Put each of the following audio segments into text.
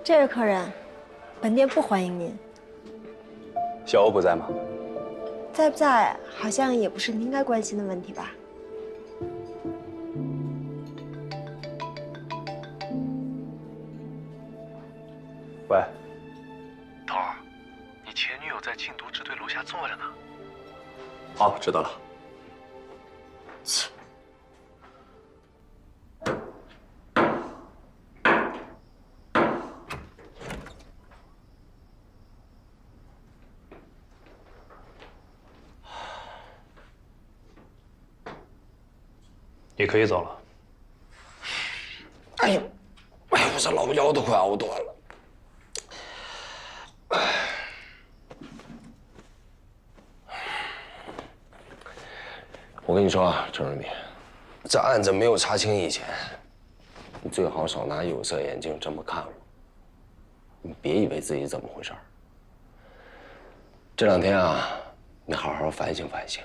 这位客人，本店不欢迎您。小欧不在吗？在不在，好像也不是您应该关心的问题吧？喂，头儿，你前女友在禁毒支队楼下坐着呢。哦，知道了。切。 你可以走了。哎呦，我这老腰都快熬断了。我跟你说啊，郑瑞敏，这案子没有查清以前，你最好少拿有色眼镜这么看我。你别以为自己怎么回事儿。这2天啊，你好好反省反省，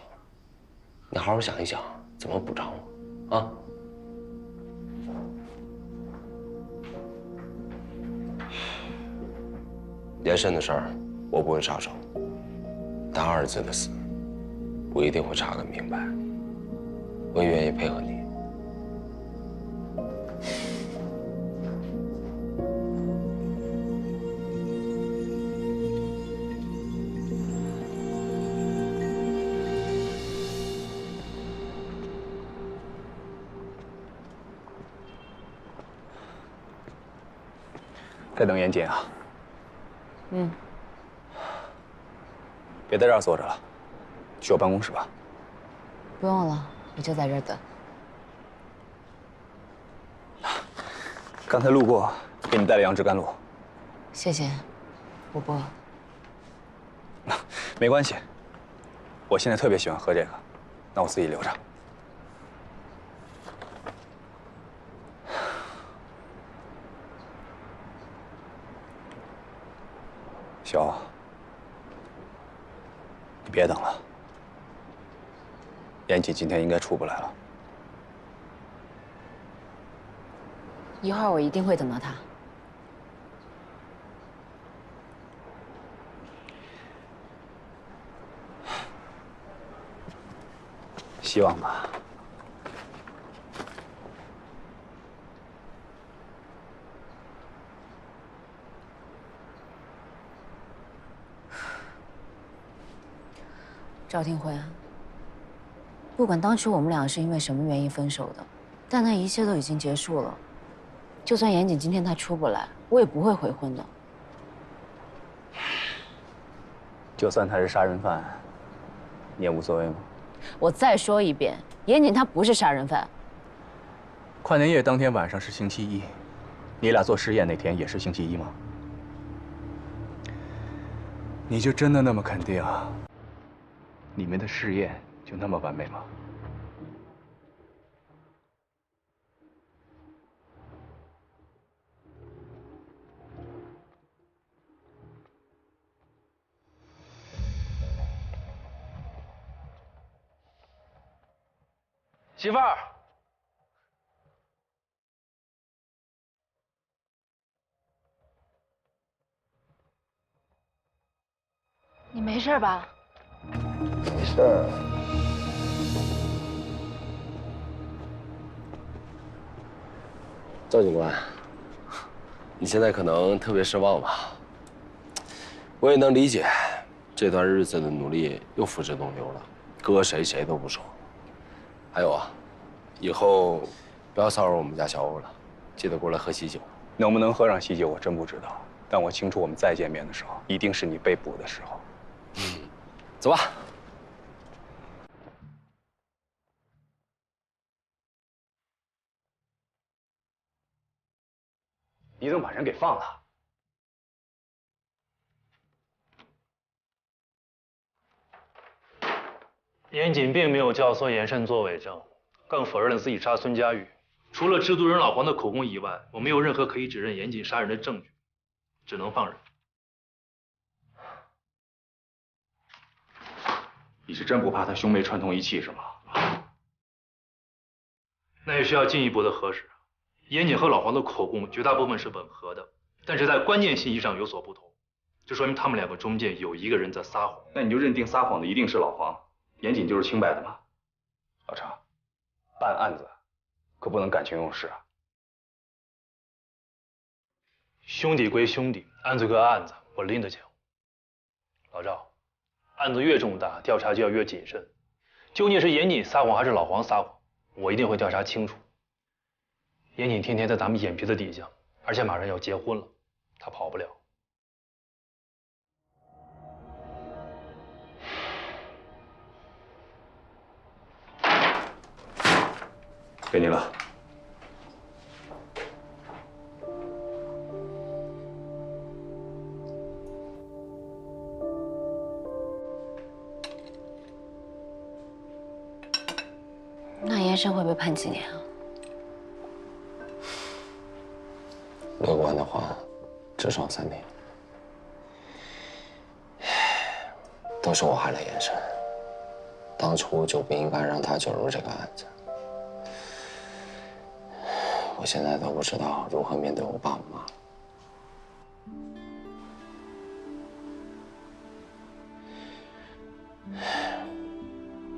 你好好想一想怎么补偿我。 啊！延伸的事儿，我不会插手，但二子的死，我一定会查个明白。我也愿意配合你。在等严谨啊。嗯。别在这儿坐着了，去我办公室吧。不用了，我就在这儿等。刚才路过，给你带了杨枝甘露。谢谢，我不饿。没关系，我现在特别喜欢喝这个，那我自己留着。 小欧，你别等了。严谨今天应该出不来了。一会儿我一定会等到他。希望吧。 赵廷辉，不管当初我们俩是因为什么原因分手的，但那一切都已经结束了。就算严谨今天他出不来，我也不会悔婚的。就算他是杀人犯，你也无所谓吗？我再说一遍，严谨他不是杀人犯。跨年夜当天晚上是星期一，你俩做试验那天也是星期一吗？你就真的那么肯定你们的试验就那么完美吗？媳妇儿，你没事吧？ 没事儿。赵警官，你现在可能特别失望吧？我也能理解，这段日子的努力又付之东流了，搁谁谁都不爽。还有啊，以后不要骚扰我们家小欧了，记得过来喝喜酒。能不能喝上喜酒，我真不知道。但我清楚，我们再见面的时候，一定是你被捕的时候。走吧。 你怎么把人给放了？严谨并没有教唆严慎作伪证，更否认了自己杀孙佳玉。除了制毒人老黄的口供以外，我没有任何可以指认严谨杀人的证据，只能放人。你是真不怕他兄妹串通一气是吗？那也需要进一步的核实。严谨和老黄的口供绝大部分是吻合的，但是在关键信息上有所不同，这说明他们两个中间有一个人在撒谎。那你就认定撒谎的一定是老黄，严谨就是清白的吗？老常，办案子可不能感情用事啊。兄弟归兄弟，案子归案子，我拎得清。老赵，案子越重大，调查就要越谨慎。究竟是严谨撒谎还是老黄撒谎，我一定会调查清楚。严谨天天在咱们眼皮子底下，而且马上要结婚了，他跑不了。给你了。那严胜会被判几年啊？乐观的话，至少3年。都是我害了严胜，当初就不应该让他卷入这个案子。我现在都不知道如何面对我爸我妈。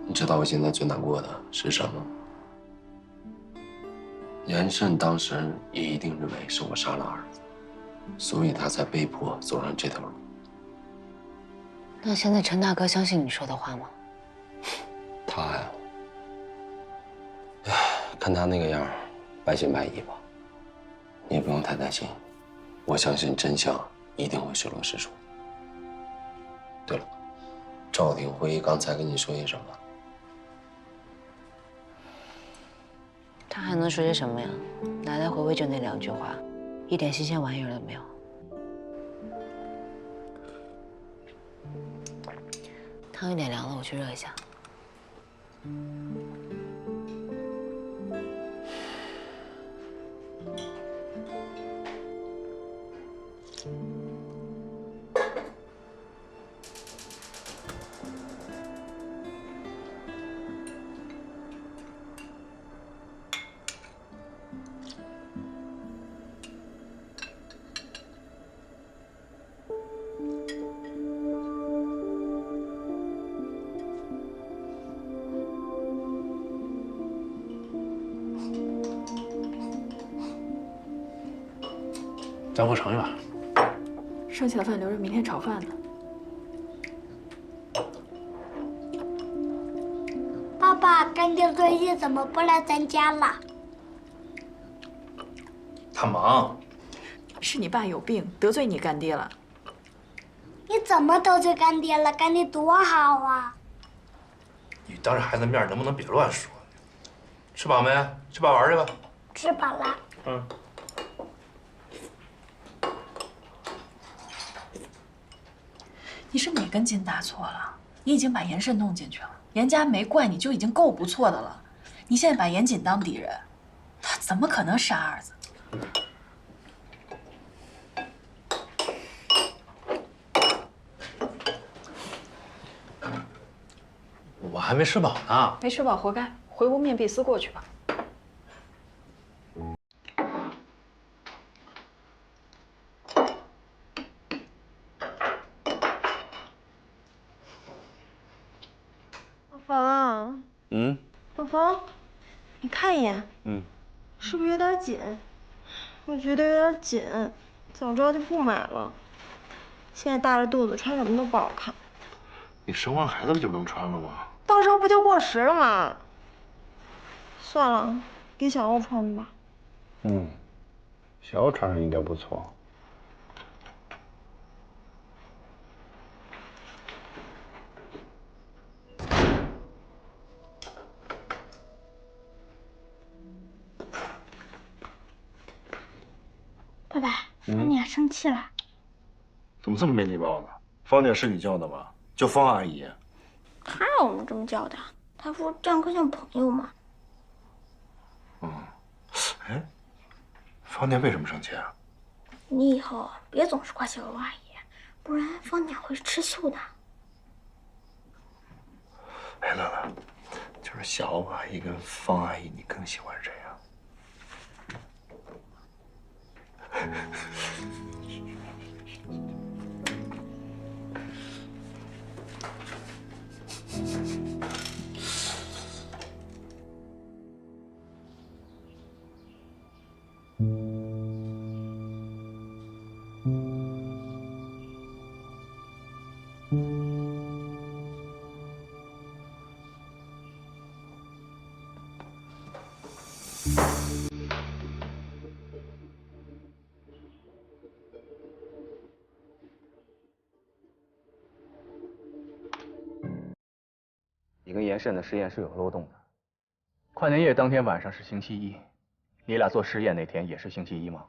你知道我现在最难过的是什么？严胜当时也一定认为是我杀了儿子，所以他才被迫走上这条路。那现在陈大哥相信你说的话吗？他呀，看他那个样，半信半疑吧。你也不用太担心，我相信真相一定会水落石出。对了，赵鼎辉刚才跟你说些什么？他还能说些什么呀？来来回回就那2句话，一点新鲜玩意儿都没有。汤有点凉了，我去热一下。咱回盛一碗。剩下的饭留着明天炒饭呢。爸爸，干爹最近怎么不来咱家了？他忙。是你爸有病，得罪你干爹了。你怎么得罪干爹了？干爹多好啊！你当着孩子面能不能别乱说？吃饱没？吃饱玩去吧。吃饱了。嗯。你是哪根筋搭错了？你已经把严慎弄进去了，严家没怪你就已经够不错的了。你现在把严谨当敌人，他怎么可能杀儿子？我还没吃饱呢。没吃饱活该，回屋面壁思过去吧。宝宝，你看一眼，是不是有点紧？我觉得有点紧，早知道就不买了。现在大着肚子穿什么都不好看。你生完孩子不就不用穿了吗？到时候不就过时了吗？算了，给小欧穿吧。小欧穿上应该不错。爸爸，方姐生气了。怎么这么没礼貌呢？芳姐是你叫的吗？叫方阿姨。他让我们这么叫的，他说这样更像朋友嘛。哎，芳姐为什么生气啊？你以后别总是夸小欧阿姨，不然方姐会吃醋的。哎，乐乐，就是小欧阿姨跟方阿姨，你更喜欢谁啊？你跟严慎的实验是有漏洞的。跨年夜当天晚上是星期一，你俩做实验那天也是星期一吗？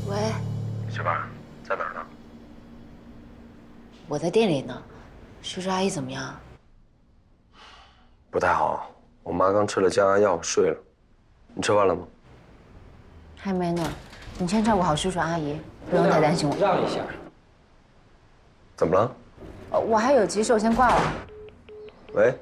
喂，媳妇儿，在哪儿呢？我在店里呢。叔叔阿姨怎么样？不太好，我妈刚吃了降压药睡了。你吃饭了吗？还没呢。你先照顾好叔叔阿姨，不用太担心我。让一下。怎么了？我还有急事，我先挂了。喂。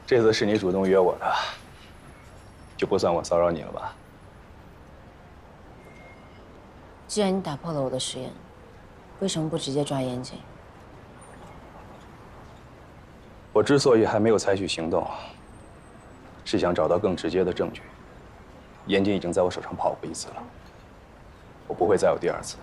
这次是你主动约我的，就不算我骚扰你了吧？既然你打破了我的誓言，为什么不直接抓严谨？我之所以还没有采取行动，是想找到更直接的证据。严谨已经在我手上跑过一次了，我不会再有第二次。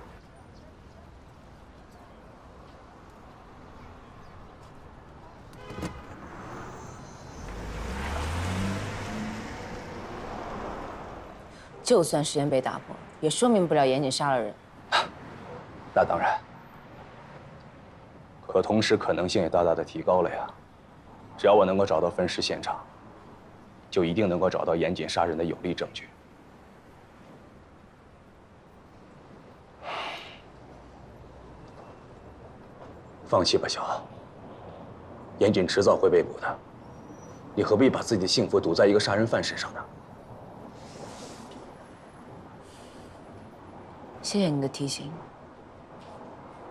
就算誓言被打破，也说明不了严谨杀了人。那当然，可同时可能性也大大的提高了呀。只要我能够找到分尸现场，就一定能够找到严谨杀人的有力证据。放弃吧，小奥。严谨迟早会被捕的，你何必把自己的幸福赌在一个杀人犯身上呢？谢谢你的提醒。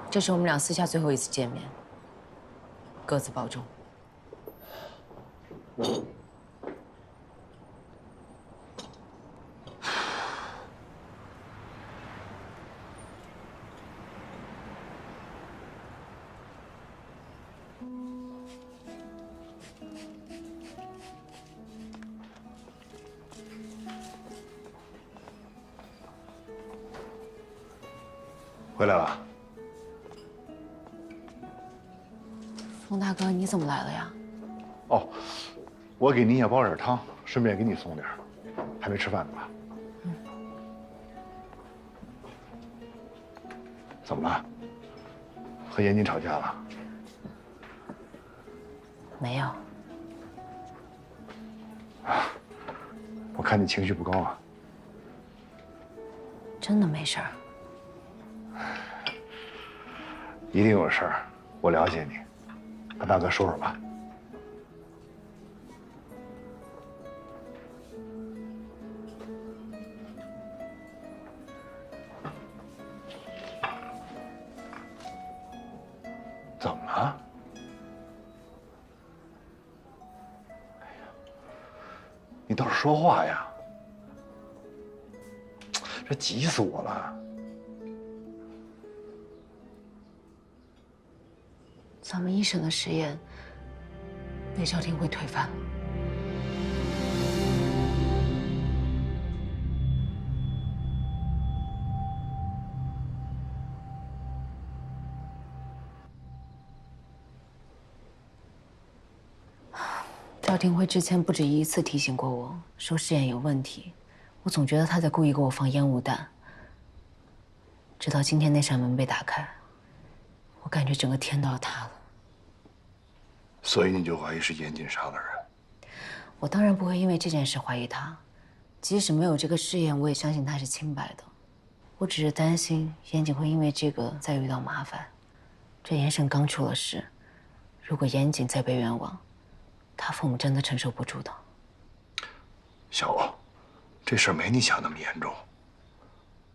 这是我们俩私下最后一次见面，各自保重。回来了。冯大哥，你怎么来了呀？哦，我给你也煲点汤，顺便给你送点。还没吃饭呢吧？嗯。怎么了？和严谨吵架了？没有。我看你情绪不高啊。真的没事儿。一定有事儿，我了解你。跟大哥说说吧。怎么了？哎呀，你倒是说话呀！这急死我了。咱们一审的实验被赵廷辉推翻了。赵廷辉之前不止一次提醒过我，说试验有问题，我总觉得他在故意给我放烟雾弹。直到今天那扇门被打开，我感觉整个天都要塌了。所以你就怀疑是严谨杀的人？我当然不会因为这件事怀疑他，即使没有这个试验，我也相信他是清白的。我只是担心严谨会因为这个再遇到麻烦。这严胜刚出了事，如果严谨再被冤枉，他父母真的承受不住的。小欧，这事儿没你想那么严重。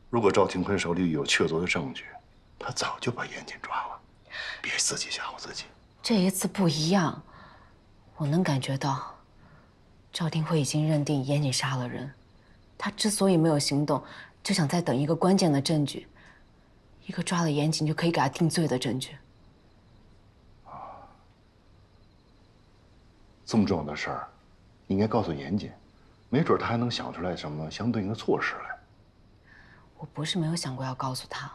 如果赵廷辉手里有确凿的证据，他早就把严谨抓了。别自己吓唬自己。这一次不一样，我能感觉到，赵廷辉已经认定严谨杀了人。他之所以没有行动，就想再等一个关键的证据，一个抓了严谨就可以给他定罪的证据。这么重要的事儿，应该告诉严谨，没准他还能想出来什么相对应的措施来。我不是没有想过要告诉他，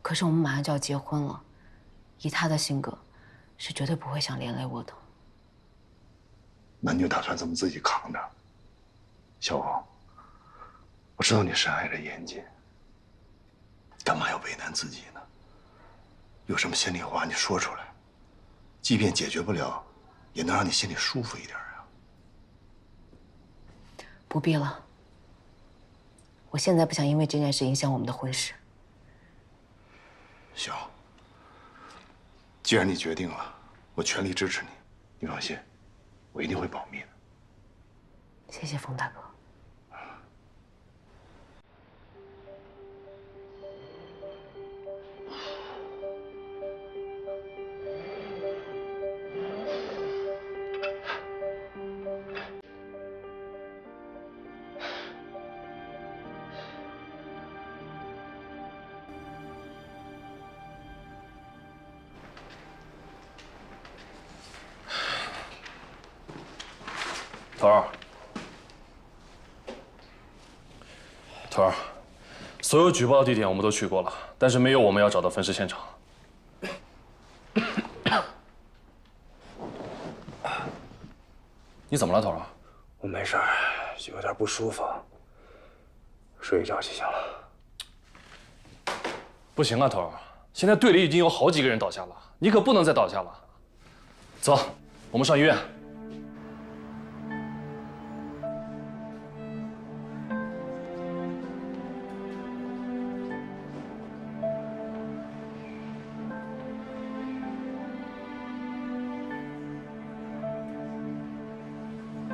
可是我们马上就要结婚了，以他的性格，是绝对不会想连累我的。那你就打算这么自己扛着？小王，我知道你深爱着严谨，干嘛要为难自己呢？有什么心里话你说出来，即便解决不了，也能让你心里舒服一点啊。不必了，我现在不想因为这件事影响我们的婚事。行，既然你决定了，我全力支持你。你放心，我一定会保密的。谢谢冯大哥。头儿，头儿，所有举报的地点我们都去过了，但是没有我们要找的分尸现场。你怎么了，头儿？我没事儿，就有点不舒服，睡一觉就行了。不行啊，头儿，现在队里已经有好几个人倒下了，你可不能再倒下了。走，我们上医院。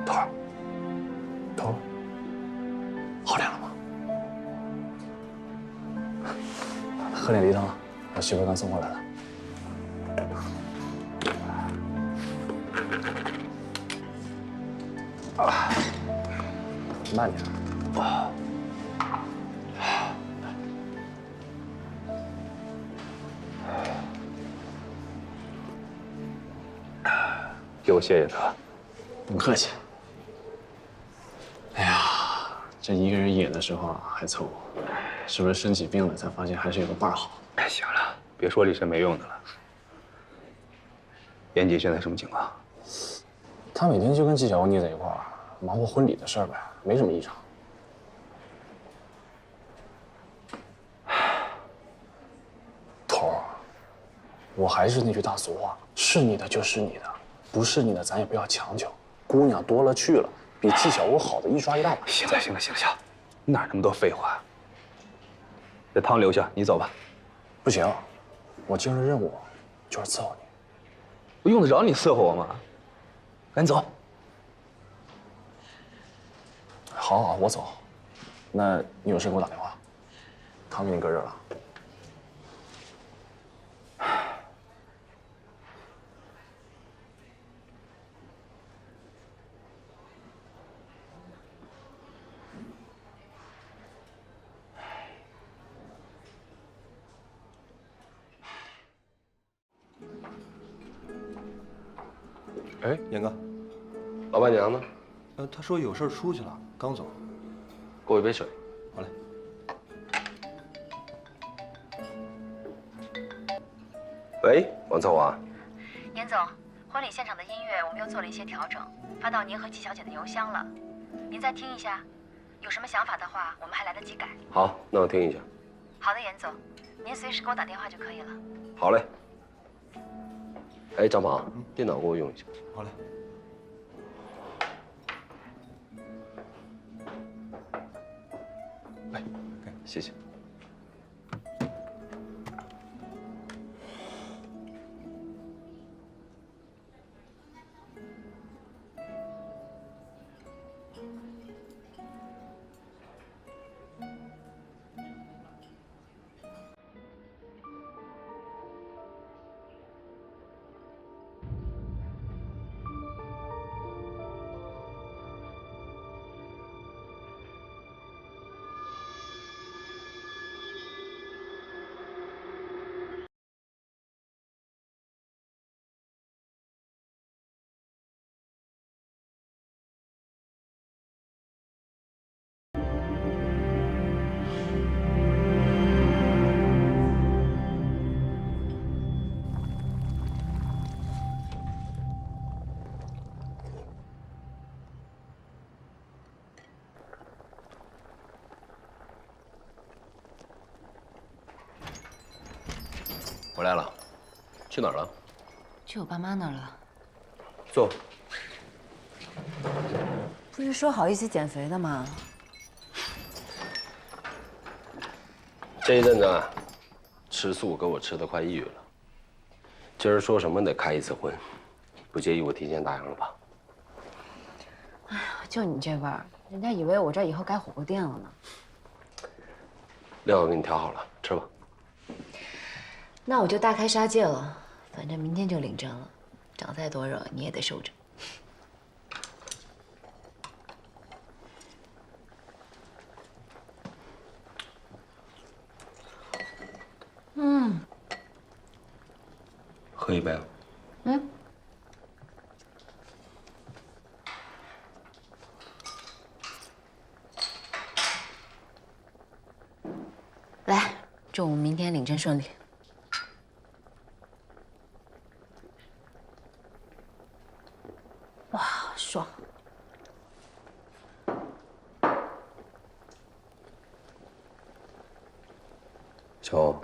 头儿，头儿，好点了吗？喝点梨汤，我媳妇刚送过来的。慢点。给我谢谢他。不客气。哎呀，这一个人野的时候啊还凑合，是不是生起病了才发现还是有个伴儿好？哎，行了，别说这些没用的了。严谨现在什么情况？他每天就跟纪晓妮在一块儿，忙活婚礼的事儿呗，没什么异常。头儿，我还是那句大俗话，是你的就是你的，不是你的咱也不要强求。姑娘多了去了，比纪晓芙好的一刷一大把。行了，行了，行了，行了，哪那么多废话？这汤留下，你走吧。不行，我今儿的任务就是伺候你。我用得着你伺候我吗？赶紧走。好好，我走。那你有事给我打电话。汤给你搁这儿了。哎，严哥，老板娘呢？他说有事出去了，刚走。给我一杯水。好嘞。喂，王策华。严总，婚礼现场的音乐我们又做了一些调整，发到您和季小姐的邮箱了，您再听一下。有什么想法的话，我们还来得及改。好，那我听一下。好的，严总，您随时给我打电话就可以了。好嘞。哎，张鹏，电脑给我用一下。好嘞。来，谢谢。回来了，去哪儿了？去我爸妈那儿了。坐。不是说好一起减肥的吗？这一阵子啊，吃素给我吃得快抑郁了。今儿说什么得开一次荤，不介意我提前打烊了吧？哎呀，就你这味儿，人家以为我这以后开火锅店了呢。料都给你调好了，吃吧。那我就大开杀戒了，反正明天就领证了，长再多肉你也得受着。喝一杯啊。嗯。祝我们明天领证顺利。哇，爽！小欧，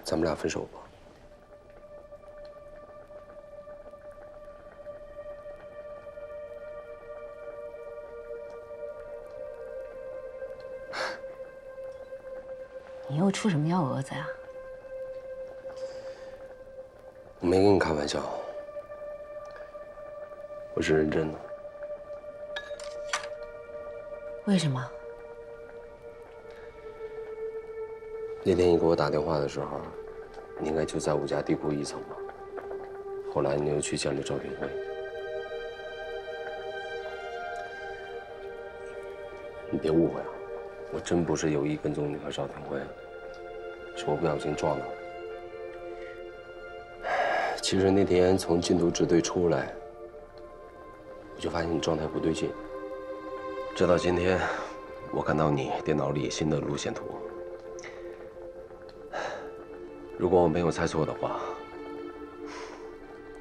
咱们俩分手吧。你又出什么幺蛾子呀？我没跟你开玩笑，我是认真的。为什么？那天你给我打电话的时候，你应该就在我家地库1层吧？后来你又去见了赵廷辉。你别误会啊，我真不是有意跟踪你和赵廷辉，是我不小心撞到了。其实那天从禁毒支队出来，我就发现你状态不对劲。直到今天，我看到你电脑里新的路线图。如果我没有猜错的话，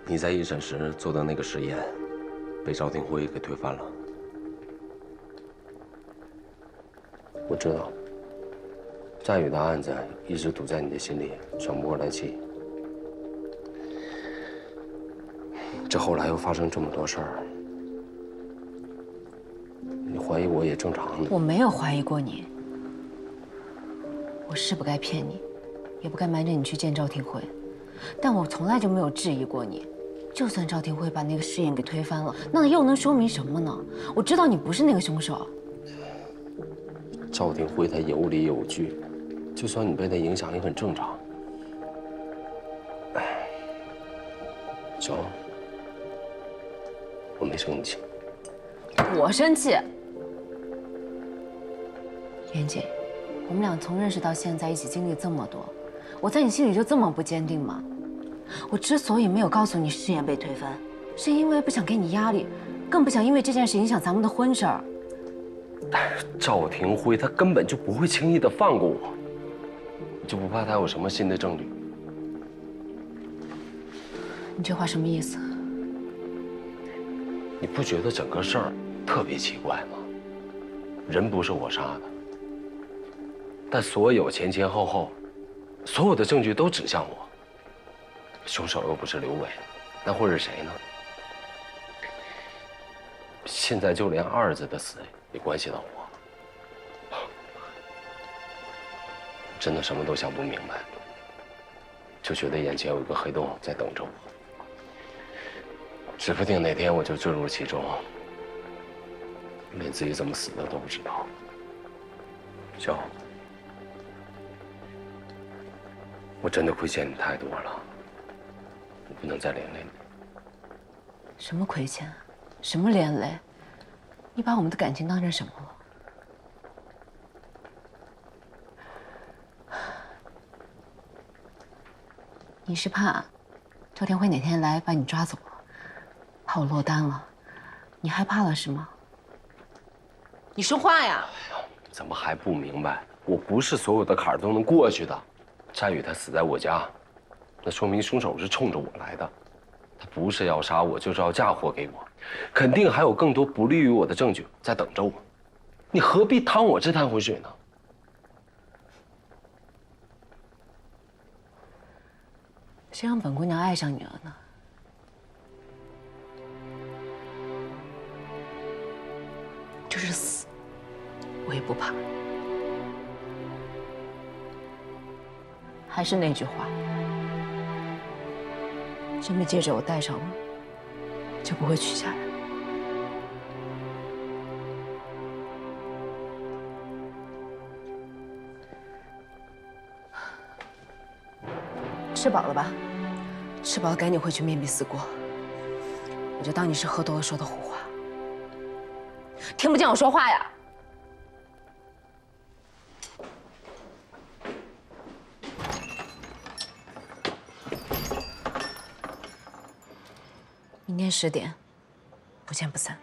你在一审时做的那个实验，被赵廷辉给推翻了。我知道，佳宇的案子一直堵在你的心里，喘不过来气。这后来又发生这么多事儿，你怀疑我也正常的。我没有怀疑过你，我是不该骗你，也不该瞒着你去见赵廷辉，但我从来就没有质疑过你。就算赵廷辉把那个试验给推翻了，那又能说明什么呢？我知道你不是那个凶手。赵廷辉他有理有据，就算你被他影响也很正常。小欧，我没生气。我生气。严谨，我们俩从认识到现在，一起经历这么多，我在你心里就这么不坚定吗？我之所以没有告诉你试验被推翻，是因为不想给你压力，更不想因为这件事影响咱们的婚事儿。但是赵廷辉他根本就不会轻易的放过我，你就不怕他有什么新的证据？你这话什么意思？你不觉得整个事儿特别奇怪吗？人不是我杀的，但所有前前后后，所有的证据都指向我。凶手又不是刘伟，那会是谁呢？现在就连二子的死也关系到我，真的什么都想不明白，就觉得眼前有一个黑洞在等着我，指不定哪天我就坠入其中，连自己怎么死的都不知道。小欧，我真的亏欠你太多了，我不能再连累你。什么亏欠？什么连累？你把我们的感情当成什么了？你是怕赵天辉哪天来把你抓走了，怕我落单了，你害怕了是吗？你说话呀！怎么还不明白？我不是所有的坎儿都能过去的。佳宇他死在我家，那说明凶手是冲着我来的。他不是要杀我，就是要嫁祸给我，肯定还有更多不利于我的证据在等着我。你何必趟我这滩浑水呢？谁让本姑娘爱上你了呢？就是死，我也不怕。还是那句话，真的戒指我戴上了，就不会取下来。吃饱了吧？吃饱了赶紧回去面壁思过。我就当你是喝多了说的胡话。听不见我说话呀？明天10点，不见不散。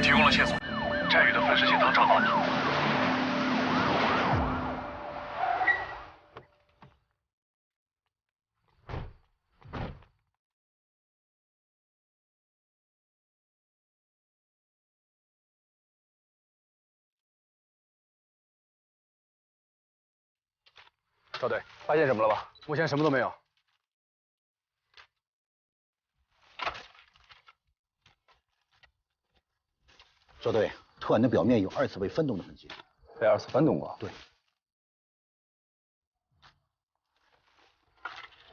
提供了线索，战宇的分尸现场找到了。赵队，发现什么了吧？目前什么都没有。赵队，图案的表面有2次被翻动的痕迹。被2次翻动过？对。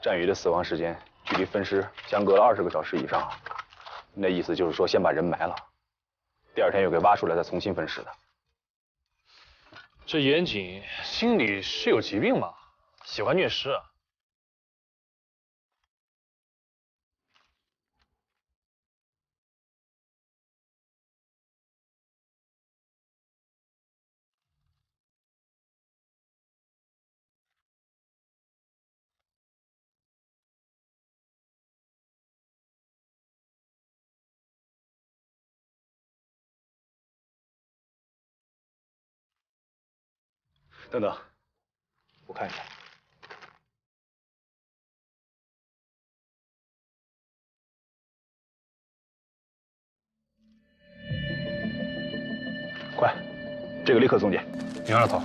战宇的死亡时间距离分尸相隔了20个小时以上，那意思就是说，先把人埋了，第2天又给挖出来，再重新分尸的。这严谨心里是有疾病吧？喜欢虐尸。等等，我看一下。快，这个立刻送检。明二头。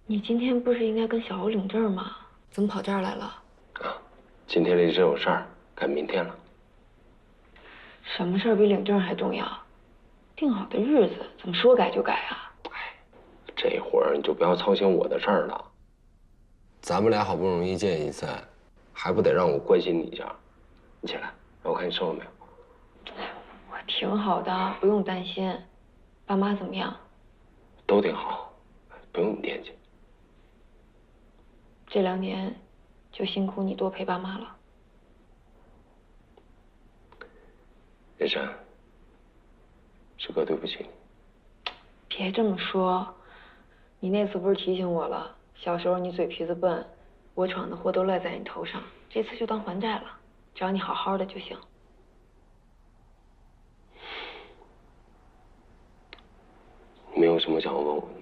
你今天不是应该跟小欧领证吗？怎么跑这儿来了？啊，今天离这有事儿，赶明天了。什么事儿比领证还重要？定好的日子怎么说改就改啊？哎，这会儿你就不要操心我的事儿了。咱们俩好不容易见一次，还不得让我关心你一下？你起来，让我看你瘦了没有。我挺好的，不用担心。爸妈怎么样？都挺好，不用你惦记。这2年就辛苦你多陪爸妈了。叶珊，是哥对不起你。别这么说，你那次不是提醒我了？小时候你嘴皮子笨，我闯的祸都赖在你头上。这次就当还债了，只要你好好的就行。你没有什么想要问我的吗？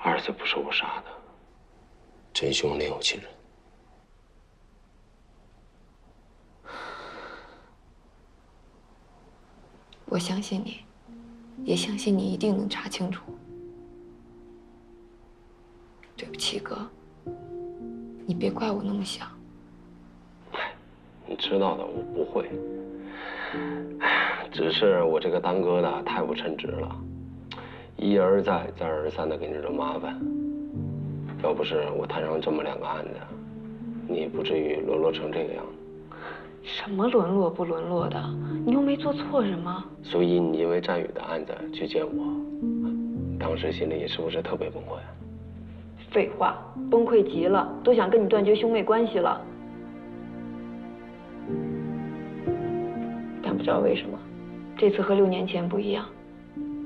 儿子不是我杀的，真凶另有其人。我相信你，也相信你一定能查清楚。对不起，哥，你别怪我那么想。你知道的，我不会。只是我这个当哥的太不称职了，一而再再而三的给你惹麻烦。要不是我摊上这么2个案子，你也不至于沦落成这个样子。什么沦落不沦落的？你又没做错什么。所以你因为战宇的案子去见我，当时心里是不是特别崩溃？废话，崩溃极了，都想跟你断绝兄妹关系了。但不知道为什么，这次和6年前不一样，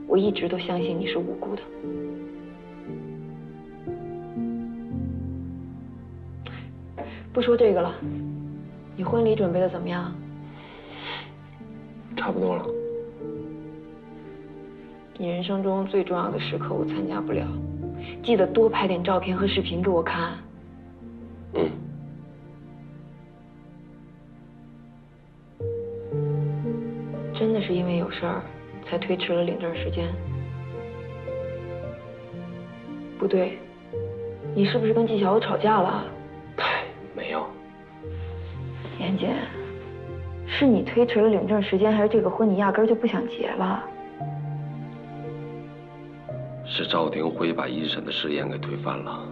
我一直都相信你是无辜的。不说这个了，你婚礼准备的怎么样？差不多了。你人生中最重要的时刻我参加不了，记得多拍点照片和视频给我看。嗯。真的是因为有事儿才推迟了领证时间？不对，你是不是跟纪晓鸥吵架了？没有。妍姐，是你推迟了领证时间，还是这个婚你压根儿就不想结了？是赵廷辉把一审的试验给推翻了。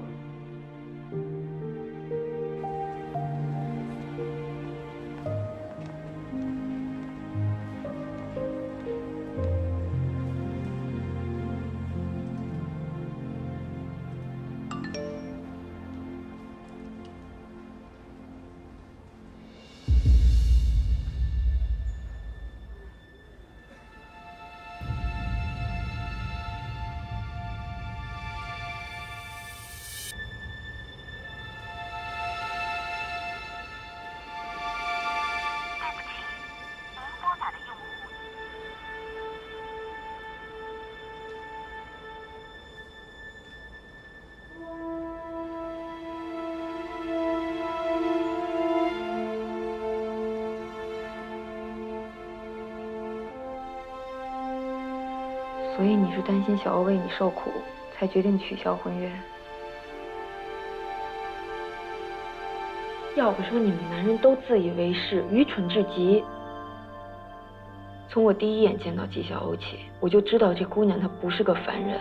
所以你是担心小欧为你受苦，才决定取消婚约。要不说你们男人都自以为是，愚蠢至极。从我第一眼见到纪晓鸥起，我就知道这姑娘她不是个凡人。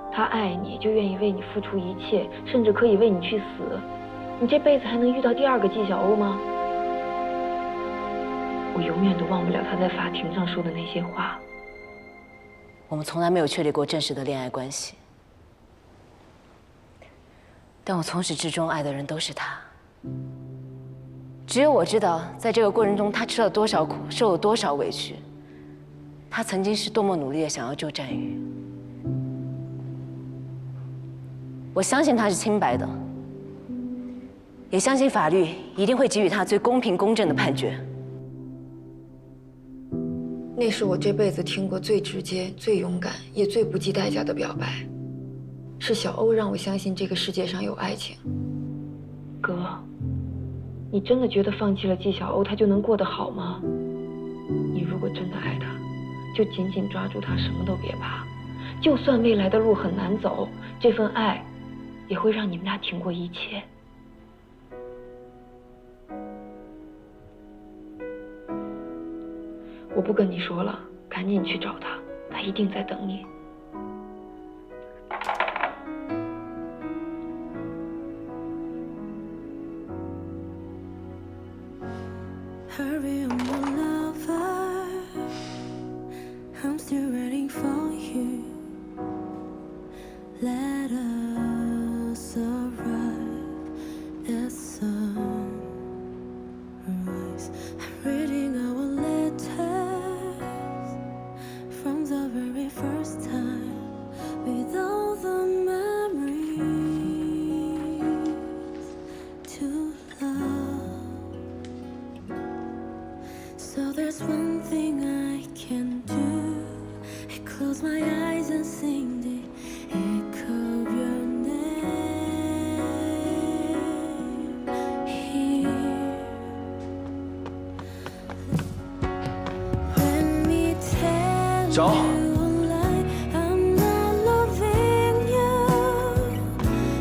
她爱你，就愿意为你付出一切，甚至可以为你去死。你这辈子还能遇到第2个纪晓鸥吗？我永远都忘不了她在法庭上说的那些话。我们从来没有确立过正式的恋爱关系，但我从始至终爱的人都是他。只有我知道，在这个过程中，他吃了多少苦，受了多少委屈。他曾经是多么努力的想要救战宇。我相信他是清白的，也相信法律一定会给予他最公平公正的判决。那是我这辈子听过最直接、最勇敢，也最不计代价的表白。是小欧让我相信这个世界上有爱情。哥，你真的觉得放弃了纪晓鸥，他就能过得好吗？你如果真的爱他，就紧紧抓住他，什么都别怕。就算未来的路很难走，这份爱也会让你们俩挺过一切。我不跟你说了，赶紧去找他，他一定在等你。Hurry on, my lover, I'm still waiting for you. Let us arrive at sunrise. I'm reading our letters from the very first time, with all the memories to love. So there's one thing I can do, I close my eyes and sing the echo of your name here. Let me tell you a lie, I'm not loving you.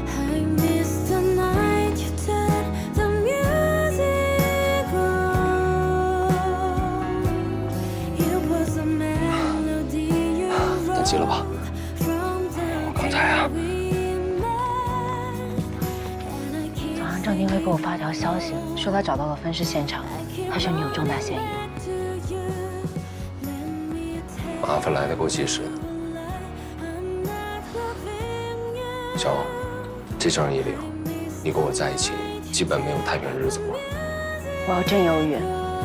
I miss the night you did the music wrong. 息了吧？我刚才啊，早上郑丁辉给我发条消息，说他找到了分尸现场，他说你有重大嫌疑。麻烦来得够及时的。小王，这仗一领，你跟我在一起，基本没有太平日子过。我要真犹豫，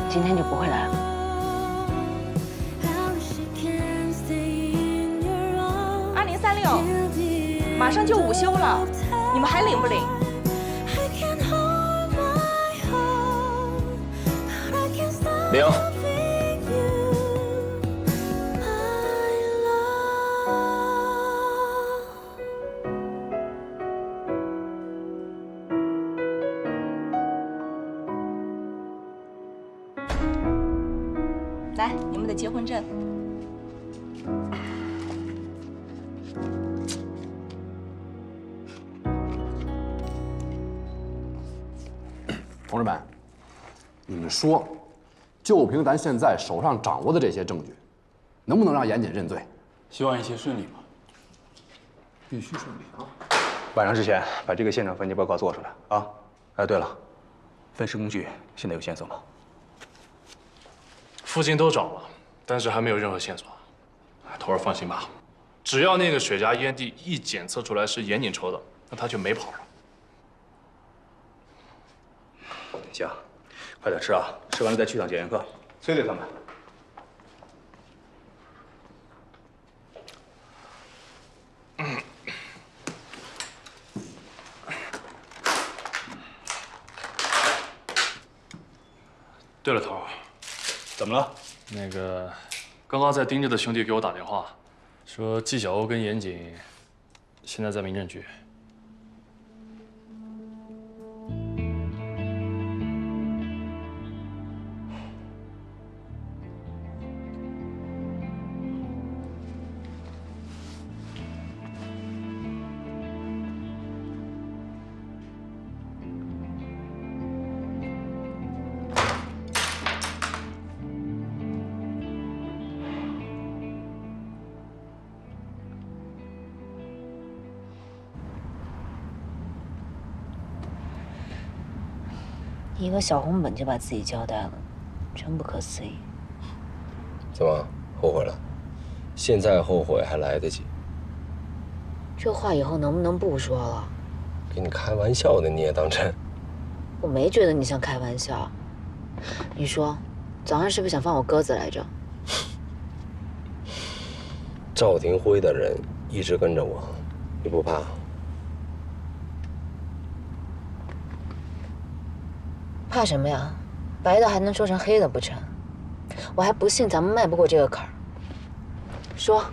今天就不会来了。 2036，马上就午休了，你们还领不领？领。来，你们的结婚证。 同志们，你们说，就凭咱现在手上掌握的这些证据，能不能让严谨认罪？希望一切顺利吧。必须顺利啊！晚上之前把这个现场分析报告做出来啊！哎，对了，分尸工具现在有线索吗？附近都找了，但是还没有任何线索。头儿放心吧，只要那个雪茄烟蒂一检测出来是严谨抽的，那他就没跑了。 行，快点吃啊！吃完了再去趟检验科，催催他们。对了，头儿，怎么了？那个，刚刚在盯着的兄弟给我打电话，说纪晓鸥跟严谨现在在民政局。 一个小红本就把自己交代了，真不可思议。怎么后悔了？现在后悔还来得及。这话以后能不能不说了？跟你开玩笑的你也当真？我没觉得你像开玩笑。你说，早上是不是想放我鸽子来着？赵廷辉的人一直跟着我，你不怕？ 怕什么呀？白的还能说成黑的不成？我还不信咱们迈不过这个坎儿。说，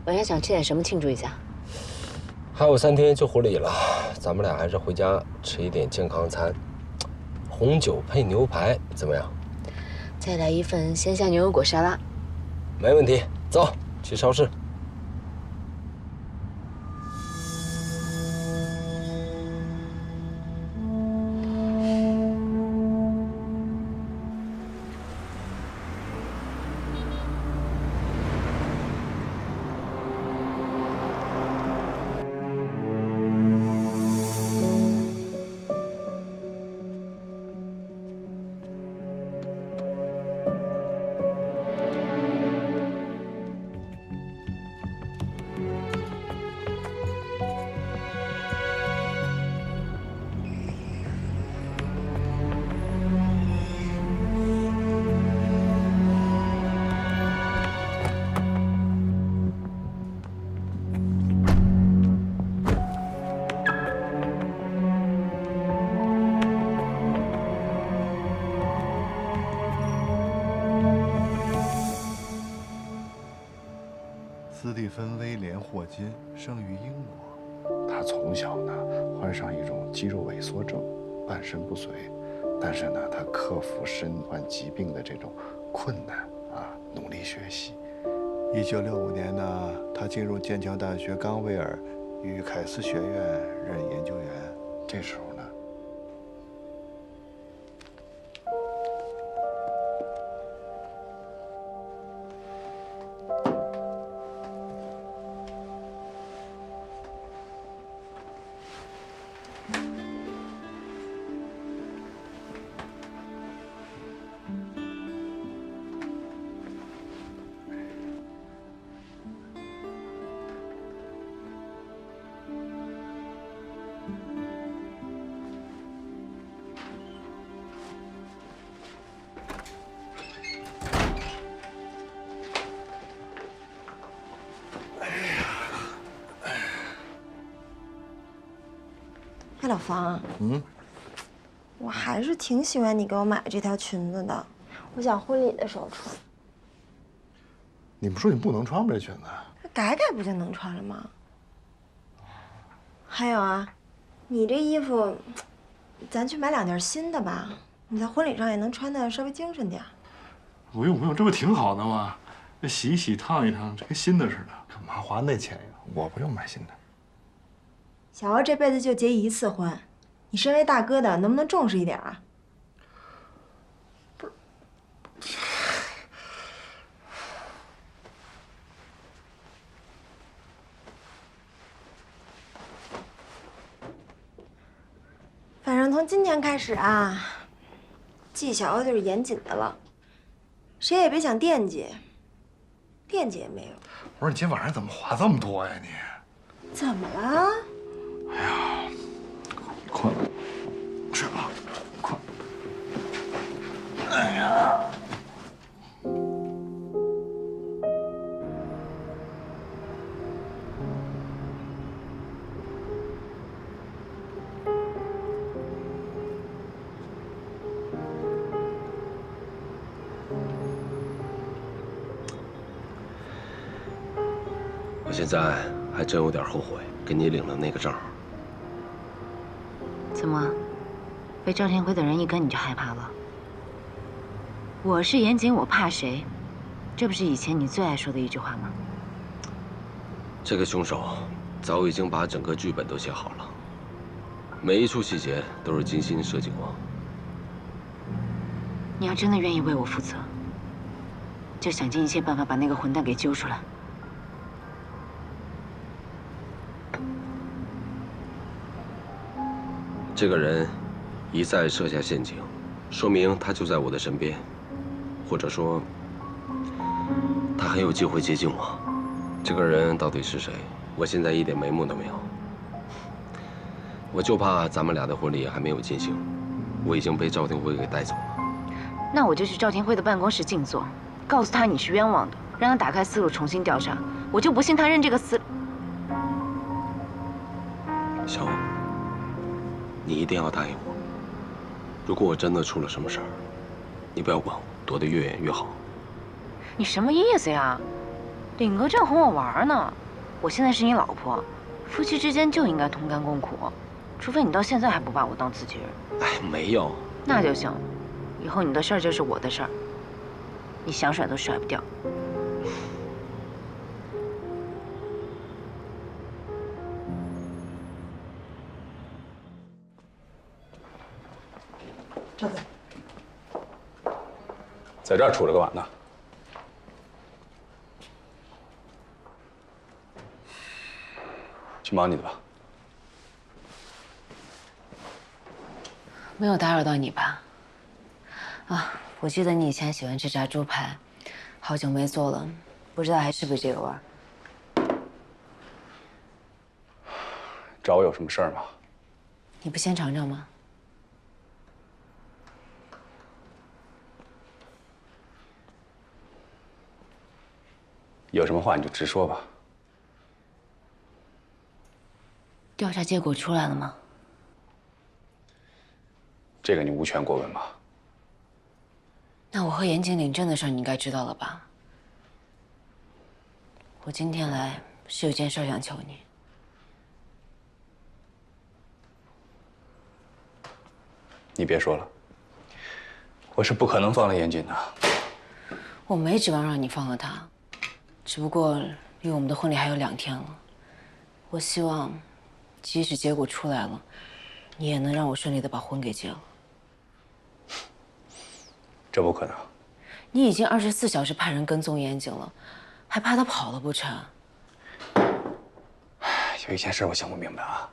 晚上想吃点什么庆祝一下？还有3天就婚礼了，咱们俩还是回家吃一点健康餐，红酒配牛排怎么样？再来一份鲜虾牛油果沙拉。没问题，走，去超市。 斯蒂芬·威廉·霍金生于英国，他从小呢患上一种肌肉萎缩症，半身不遂。但是呢，他克服身患疾病的这种困难啊，努力学习。1965年呢，他进入剑桥大学冈维尔与凯斯学院任研究员。这时候呢，房。我还是挺喜欢你给我买这条裙子的，我想婚礼的时候穿。你不说你不能穿吗？这裙子？改改不就能穿了吗？还有啊，你这衣服，咱去买2件新的吧，你在婚礼上也能穿的稍微精神点。不用，这不挺好的吗？这洗一洗、烫一烫，这跟新的似的。干嘛花那钱呀？我不用买新的。小欧这辈子就结1次婚，你身为大哥的，能不能重视一点啊？反正从今天开始啊，季小欧就是严谨的了，谁也别想惦记，惦记也没有。我说你今晚上怎么话这么多呀你？怎么了？哎呀，困了，睡吧，困。哎呀。我现在还真有点后悔跟你领了那个证。怎么，被赵天辉的人一跟你就害怕了？我是严谨，我怕谁？这不是以前你最爱说的一句话吗？这个凶手早已经把整个剧本都写好了，每一处细节都是精心设计过。你要真的愿意为我负责，就想尽一切办法把那个混蛋给揪出来。这个人一再设下陷阱，说明他就在我的身边，或者说，他很有机会接近我。这个人到底是谁？我现在一点眉目都没有。我就怕咱们俩的婚礼还没有进行，我已经被赵天辉给带走了。那我就去赵天辉的办公室静坐，告诉他你是冤枉的，让他打开思路重新调查。我就不信他认这个死。小欧，你一定要答应我，如果我真的出了什么事儿，你不要管我，躲得越远越好。你什么意思呀？领个证哄我玩呢？我现在是你老婆，夫妻之间就应该同甘共苦，除非你到现在还不把我当自己人。哎，没有。那就行，以后你的事儿就是我的事儿，你想甩都甩不掉。赵子，在这儿杵着干嘛呢？去忙你的吧。没有打扰到你吧？啊，我记得你以前喜欢吃炸猪排，好久没做了，不知道还是不是这个味儿。找我有什么事儿吗？你不先尝尝吗？有什么话你就直说吧。调查结果出来了吗？这个你无权过问吧？那我和严谨领证的事儿你应该知道了吧？我今天来是有件事想求你。你别说了，我是不可能放了严谨的。我没指望让你放了他，只不过离我们的婚礼还有2天了。我希望，即使结果出来了，你也能让我顺利的把婚给结了。这不可能。你已经24小时派人跟踪严谨了，还怕他跑了不成？有一件事我想不明白啊，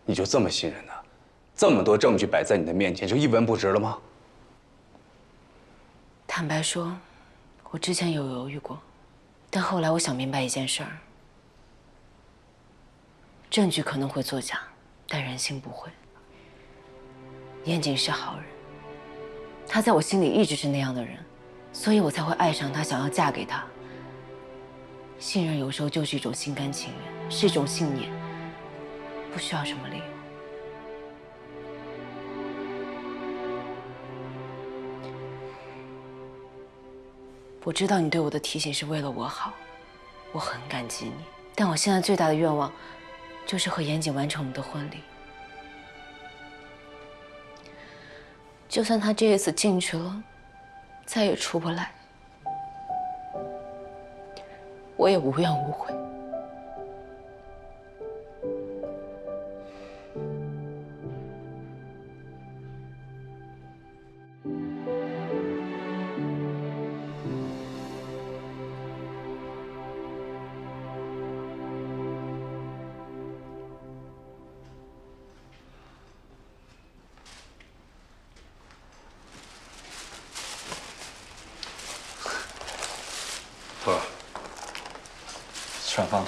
你就这么信任他？这么多证据摆在你的面前，就一文不值了吗？坦白说，我之前有犹豫过，但后来我想明白一件事儿：证据可能会作假，但人心不会。严谨是好人，他在我心里一直是那样的人，所以我才会爱上他，想要嫁给他。信任有时候就是一种心甘情愿，是一种信念，不需要什么理由。我知道你对我的提醒是为了我好，我很感激你。但我现在最大的愿望，就是和严谨完成我们的婚礼。就算他这一次进去了，再也出不来，我也无怨无悔。托儿，吃晚饭了。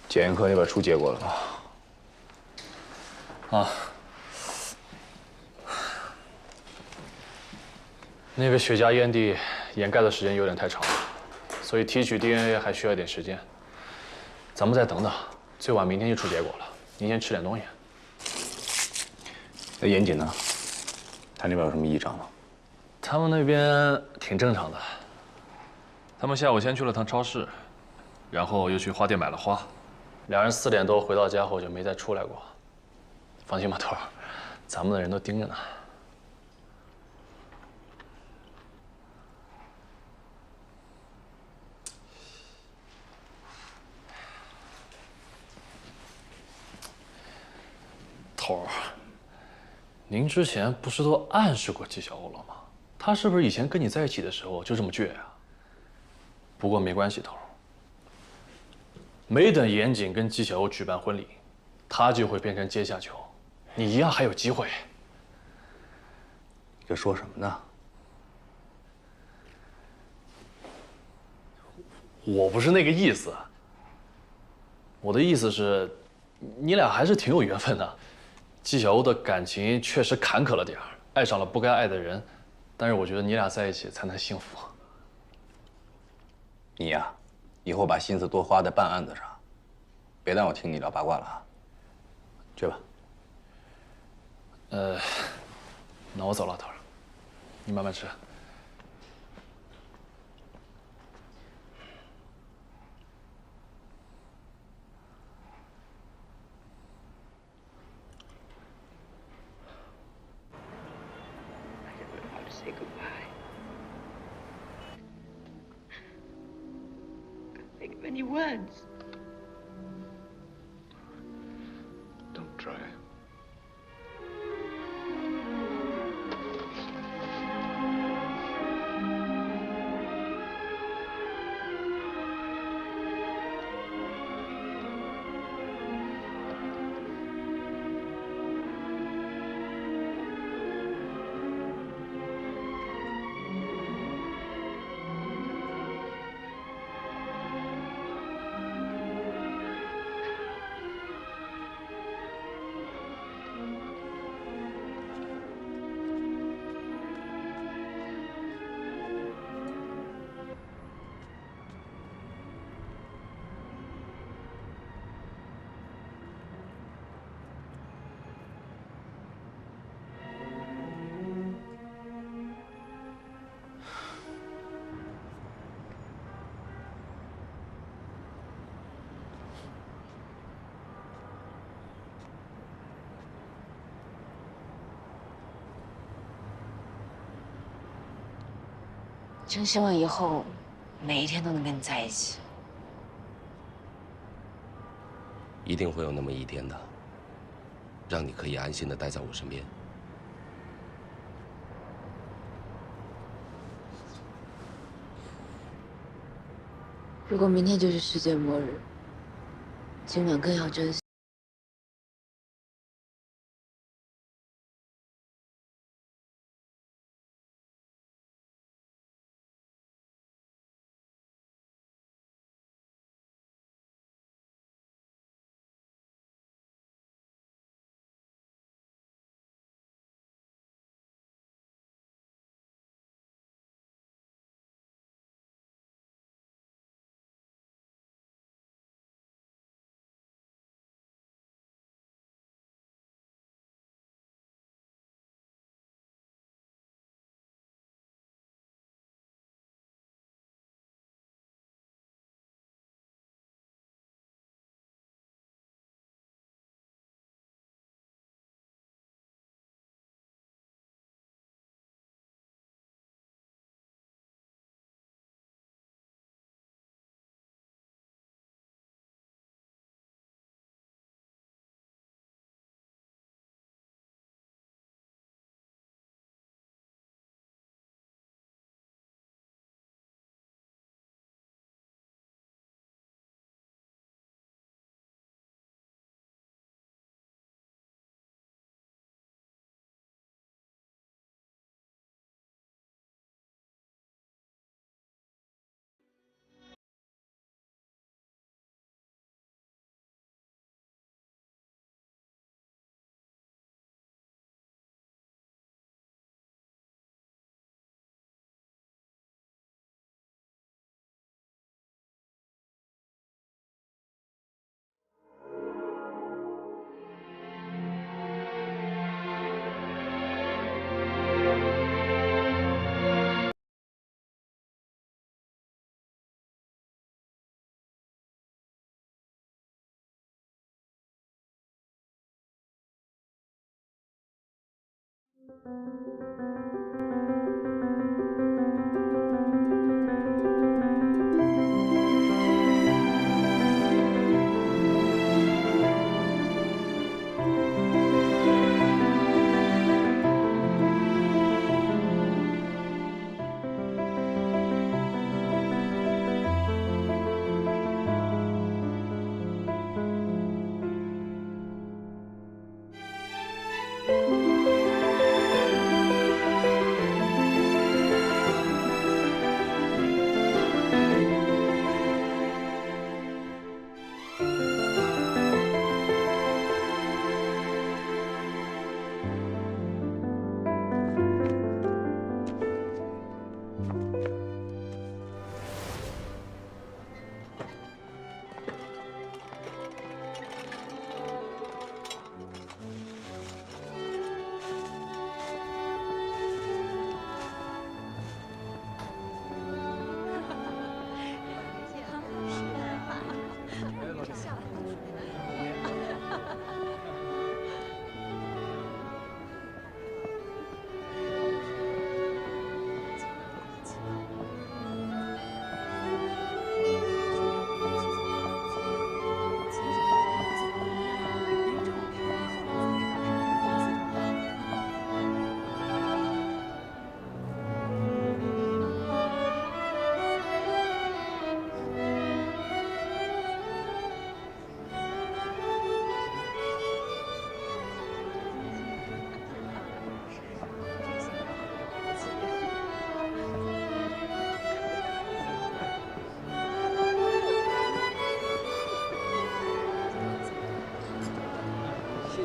检验科那边出结果了吗？啊，那个血家烟蒂掩盖的时间有点太长了，所以提取 DNA 还需要一点时间。咱们再等等，最晚明天就出结果了。您先吃点东西。那严谨呢？他那边有什么异常吗？他们那边挺正常的。他们下午先去了趟超市，然后又去花店买了花。两人4点多回到家后就没再出来过。放心吧，头儿，咱们的人都盯着呢。头儿，您之前不是都暗示过纪晓鸥了吗？他是不是以前跟你在一起的时候就这么倔呀？不过没关系，头儿。没等严谨跟纪晓鸥举办婚礼，他就会变成阶下囚，你一样还有机会。你这说什么呢？我不是那个意思。我的意思是，你俩还是挺有缘分的。纪晓鸥的感情确实坎坷了点儿，爱上了不该爱的人，但是我觉得你俩在一起才能幸福。你呀，以后把心思多花在办案子上，别让我听你聊八卦了啊。去吧。那我走了，头儿，你慢慢吃。Say goodbye. Can't think of any words. Don't try.真希望以后每一天都能跟你在一起。一定会有那么一天的，让你可以安心的待在我身边。如果明天就是世界末日，今晚更要珍惜。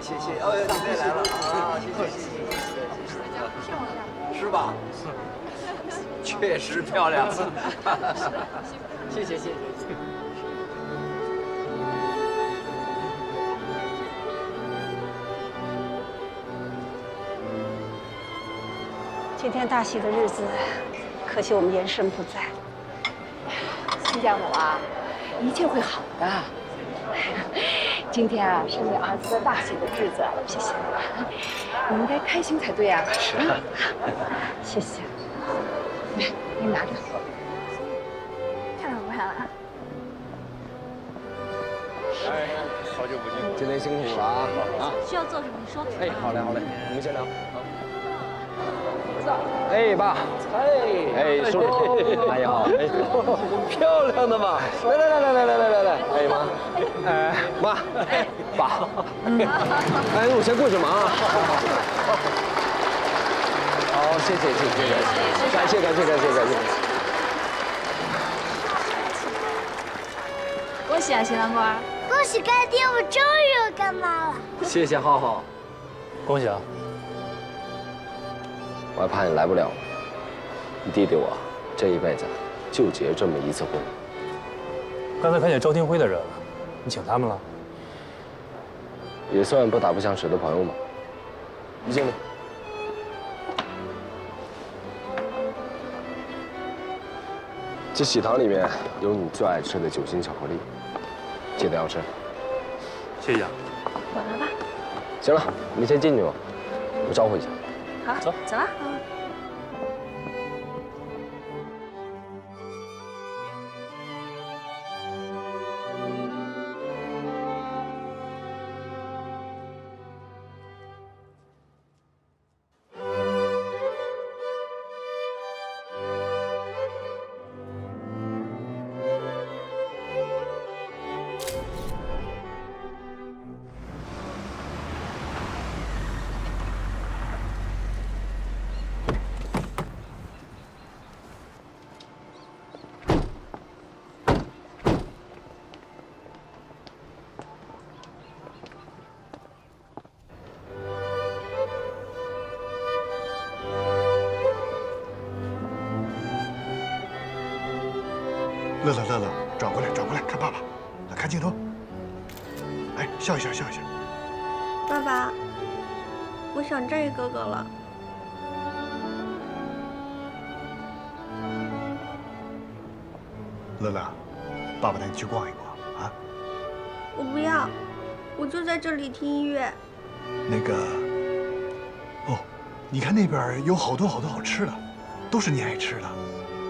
谢谢，哦，你再来了啊！谢谢，是吧？确实漂亮。谢谢，谢谢。今天大喜的日子，可惜我们延生不在。亲家母啊，一切会好的。今天啊，是你儿子的大喜的日子，谢谢你应该开心才对啊。是啊，谢谢。你拿着。漂亮不漂亮？哎，好久不见，今天辛苦了啊！需要做什么？你说。哎，好嘞，好嘞，我们先聊。哎，爸，哎，叔，阿姨好，哎，漂亮的嘛，来，哎妈，哎妈，哎爸，哎，我先过去忙啊。好，谢谢，感谢。恭喜啊，新郎官！恭喜干爹，我终于有干妈了。谢谢浩浩，恭喜啊！我还怕你来不了，你弟弟我这一辈子就结这么一次婚。刚才看见招天辉的人了，你请他们了？也算不打不相识的朋友嘛。你敬礼。这喜糖里面有你最爱吃的酒心巧克力，记得要吃。谢谢啊。我来吧。行了，你先进去吧，我招呼一下。好，走了。乐，转过来，看爸爸，来看镜头。哎，笑一下。爸爸，我想这哥哥了。乐，爸爸带你去逛一逛啊。我不要，我就在这里听音乐。那个，哦，你看那边有好多好吃的，都是你爱吃的，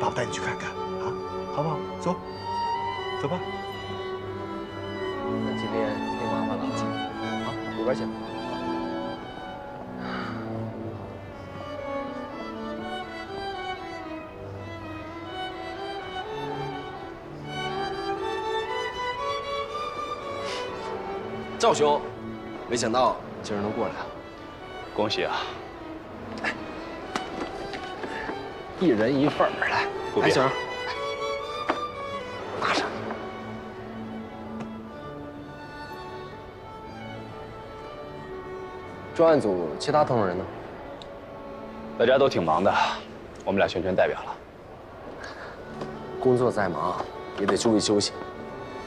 爸爸带你去看看啊，好不好？走，走吧。那今天挺麻烦了啊，好，里边请。赵兄，没想到今儿能过来啊！恭喜啊！一人一份儿，来，不必。行，拿上。专案组其他同仁呢？大家都挺忙的，我们俩全权代表了。工作再忙，也得注意休息。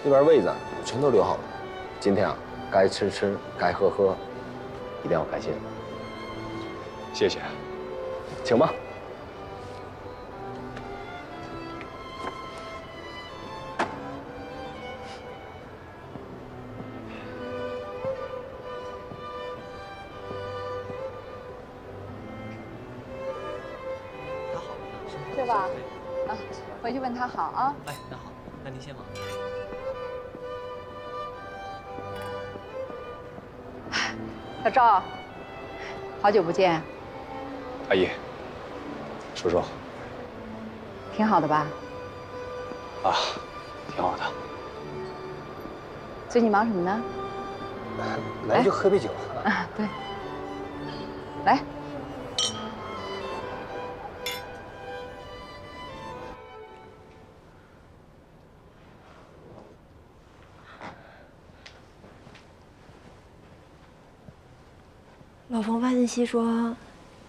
那边位子我全都留好了。今天啊，该吃吃，该喝喝，一定要感谢你。谢谢。请吧。是吧？啊，回去问他好啊。哎，那好，那您先忙。小赵，好久不见。阿姨，叔叔，挺好的吧？啊，挺好的。最近忙什么呢？来就喝杯酒。啊，对。来。老冯发信息说，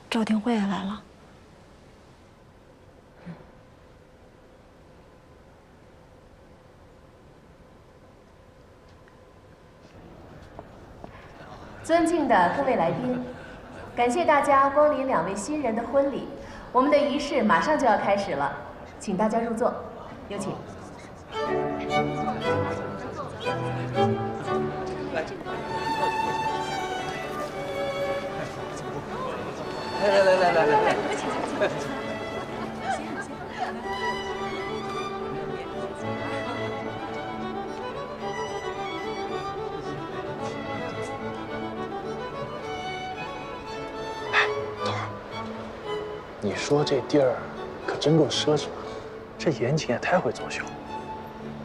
赵廷慧也来了。尊敬的各位来宾，感谢大家光临2位新人的婚礼。我们的仪式马上就要开始了，请大家入座，有请。来，你说这地儿可真够奢侈的，这严谨也太会作秀，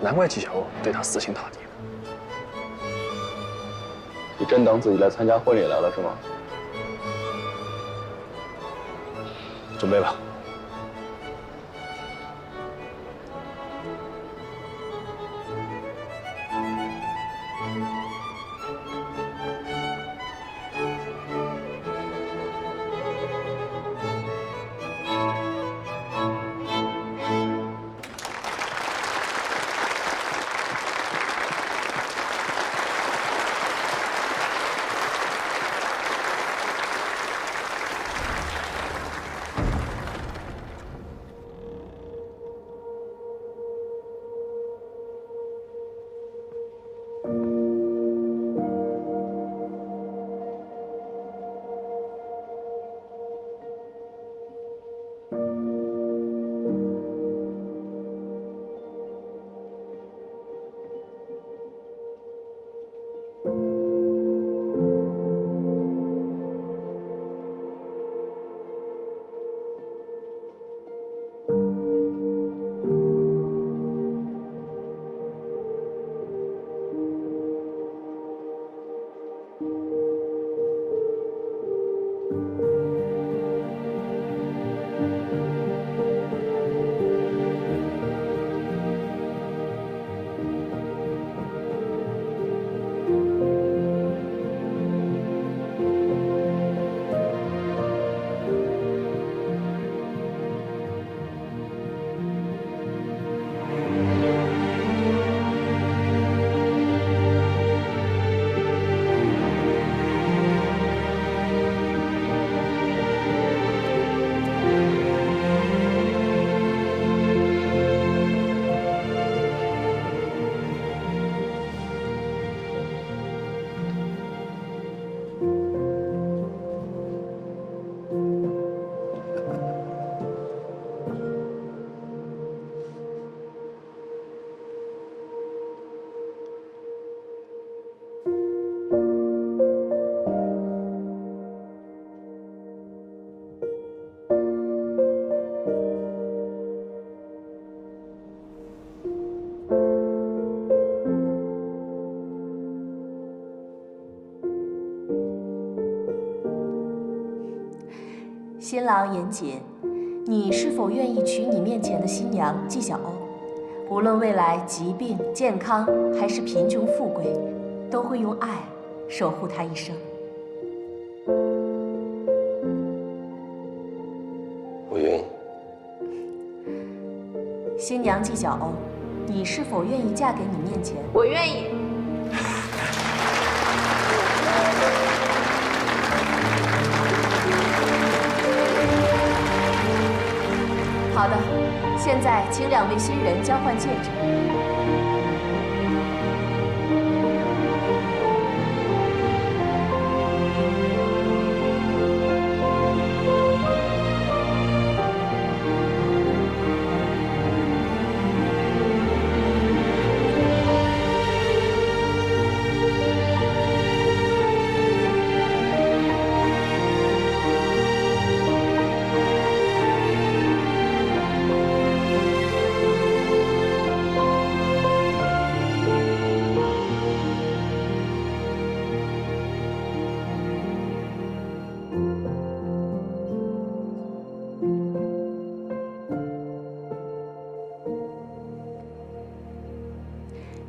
难怪纪晓鸥对他死心塌地。你真当自己来参加婚礼来了是吗？准备吧。新郎严谨，你是否愿意娶你面前的新娘纪晓欧？无论未来疾病、健康还是贫穷富贵，都会用爱守护她一生。我愿意。新娘纪晓欧，你是否愿意嫁给你面前？我愿意。好的，现在请2位新人交换戒指。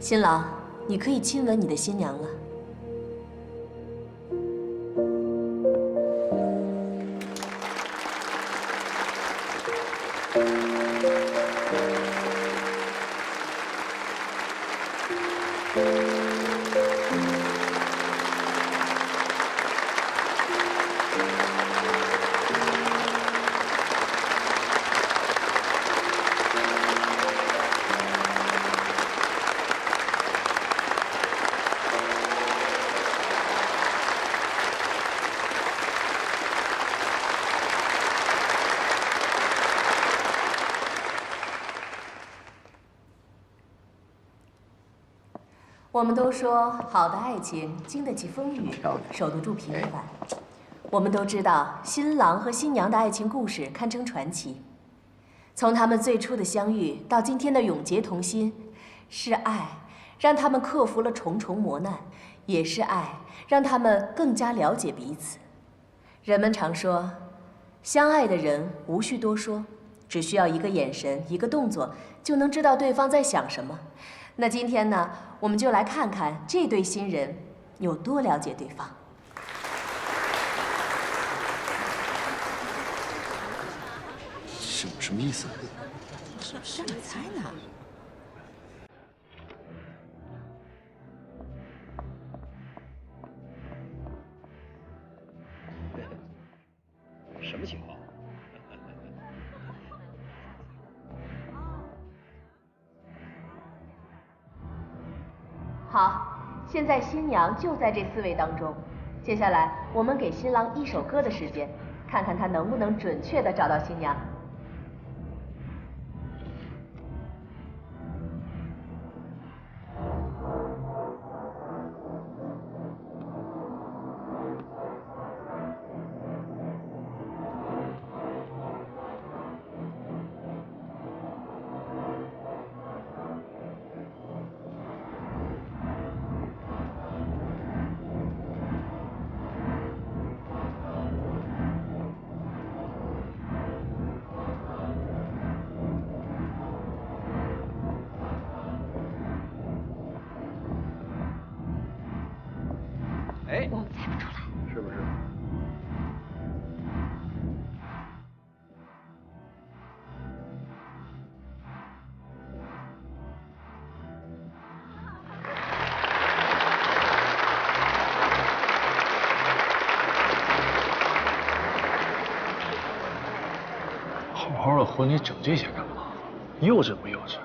新郎，你可以亲吻你的新娘了。我们都说，好的爱情经得起风雨，守得住平凡。我们都知道，新郎和新娘的爱情故事堪称传奇。从他们最初的相遇到今天的永结同心，是爱让他们克服了重重磨难，也是爱让他们更加了解彼此。人们常说，相爱的人无需多说，只需要一个眼神、一个动作，就能知道对方在想什么。那今天呢，我们就来看看这对新人有多了解对方。什么意思？让你猜呢？什么情况？好，现在新娘就在这4位当中。接下来，我们给新郎1首歌的时间，看看他能不能准确地找到新娘。哎，我们猜不出来，是不是？好好的婚礼整这些干嘛？幼稚不幼稚？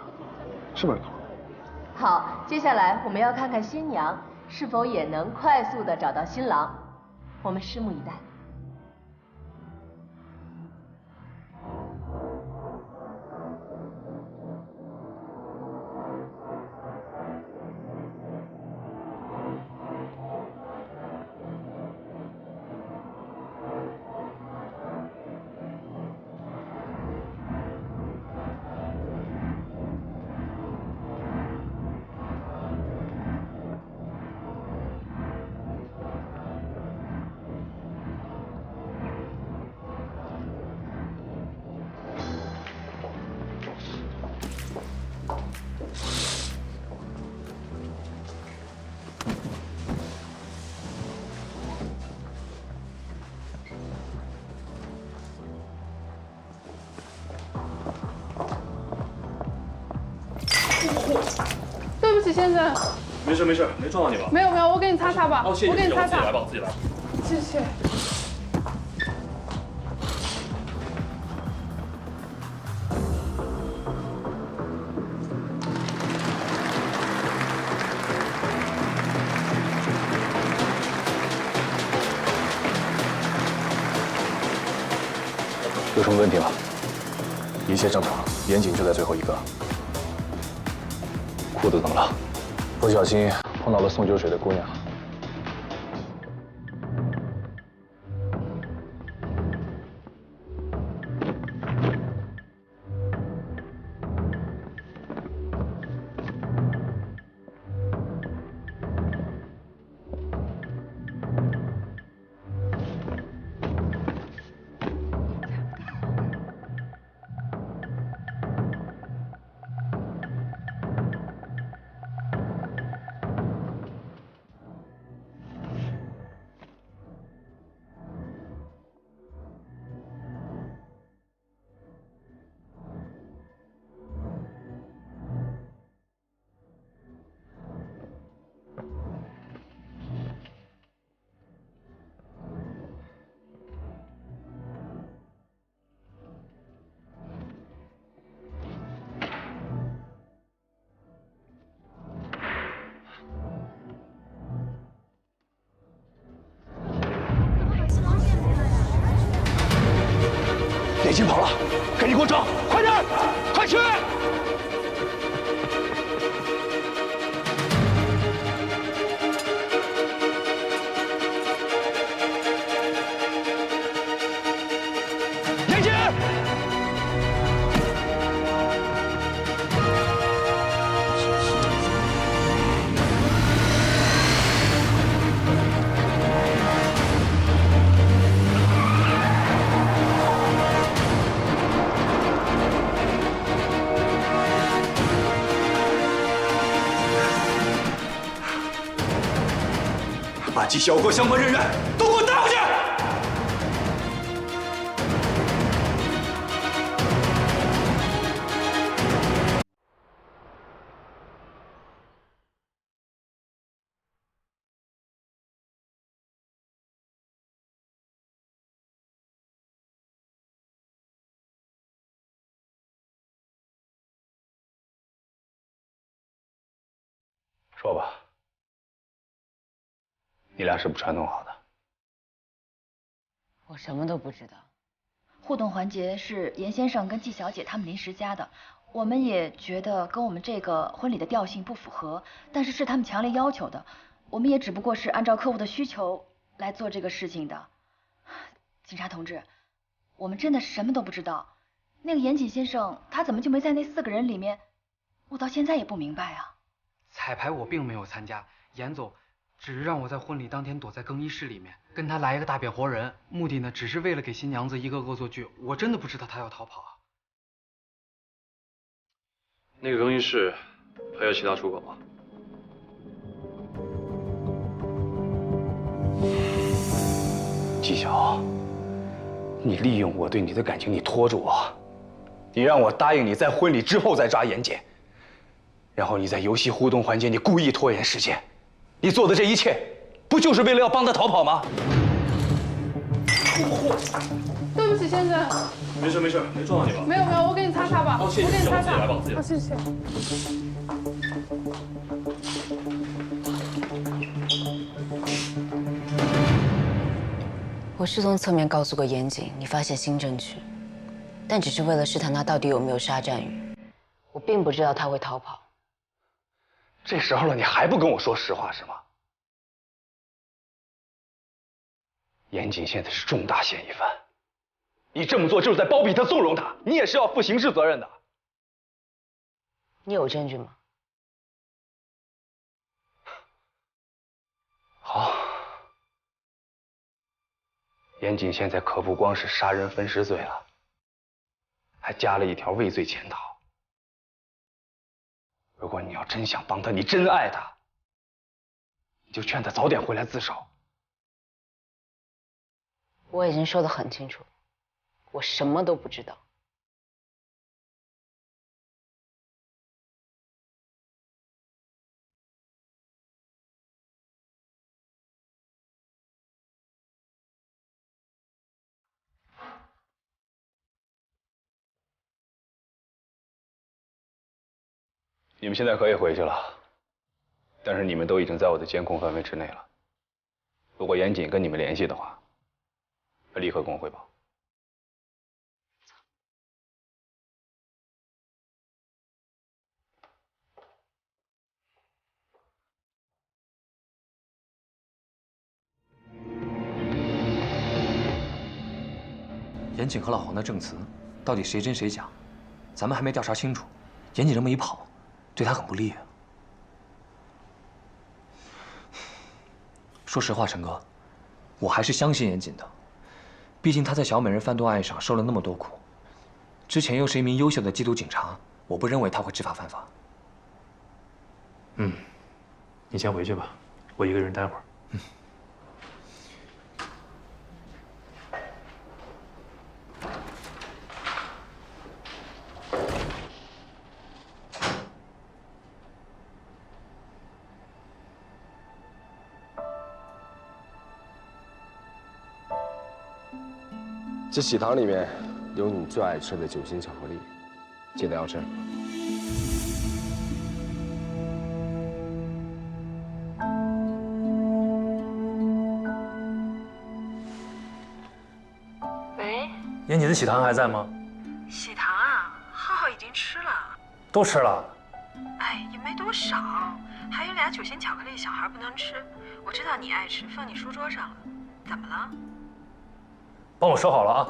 是不是？好，接下来我们要看看新娘是否也能快速地找到新郎，我们拭目以待。先生。没事没事，没撞到你吧？没有没有，我给你擦擦吧。哦，谢谢，我给你擦擦。我自己来吧，我自己来。谢谢。有什么问题吗？一切正常，严谨就在最后一个。裤子怎么了？不小心碰到了送酒水的姑娘。眼镜跑了，赶紧给我找，快点，快去！眼镜！把纪晓和相关人员都给我带回去！说吧。你俩是不是串通好的？我什么都不知道。互动环节是严先生跟季小姐他们临时加的，我们也觉得跟我们这个婚礼的调性不符合，但是是他们强烈要求的，我们也只不过是按照客户的需求来做这个事情的。警察同志，我们真的什么都不知道。那个严谨先生他怎么就没在那4个人里面？我到现在也不明白啊。彩排我并没有参加，严总只是让我在婚礼当天躲在更衣室里面，跟他来一个大变活人，目的呢只是为了给新娘子一个恶作剧。我真的不知道他要逃跑啊。那个更衣室还有其他出口吗？纪晓，你利用我对你的感情，你拖住我，你让我答应你在婚礼之后再抓严谨，然后你在游戏互动环节你故意拖延时间。你做的这一切，不就是为了要帮他逃跑吗？对不起，先生。没事没事，没撞到你吧？没有没有，我给你擦擦吧。哦，谢谢，我给你擦擦。我自己来吧，我自己来。谢谢。我是从侧面告诉过严谨，你发现新证据，但只是为了试探他到底有没有杀战宇。我并不知道他会逃跑。这时候了，你还不跟我说实话是吗？严谨现在是重大嫌疑犯，你这么做就是在包庇他、纵容他，你也是要负刑事责任的。你有证据吗？好，严谨现在可不光是杀人分尸罪了，还加了一条畏罪潜逃。如果你要真想帮他，你真爱他，你就劝他早点回来自首。我已经说得很清楚，我什么都不知道。你们现在可以回去了，但是你们都已经在我的监控范围之内了。如果严谨跟你们联系的话，立刻跟我汇报。 严谨和老黄的证词，到底谁真谁假，咱们还没调查清楚。严谨这么一跑，对他很不利啊。说实话，陈哥，我还是相信严谨的。毕竟他在小美人贩毒案上受了那么多苦，之前又是一名优秀的缉毒警察，我不认为他会知法犯法。你先回去吧，我一个人待会儿。 这喜糖里面有你最爱吃的酒心巧克力，记得要吃。喂，严谨的喜糖还在吗？喜糖啊，浩浩已经吃了。都吃了。哎，也没多少，还有俩酒心巧克力小孩不能吃。我知道你爱吃，放你书桌上了。怎么了？ 帮我收好了啊！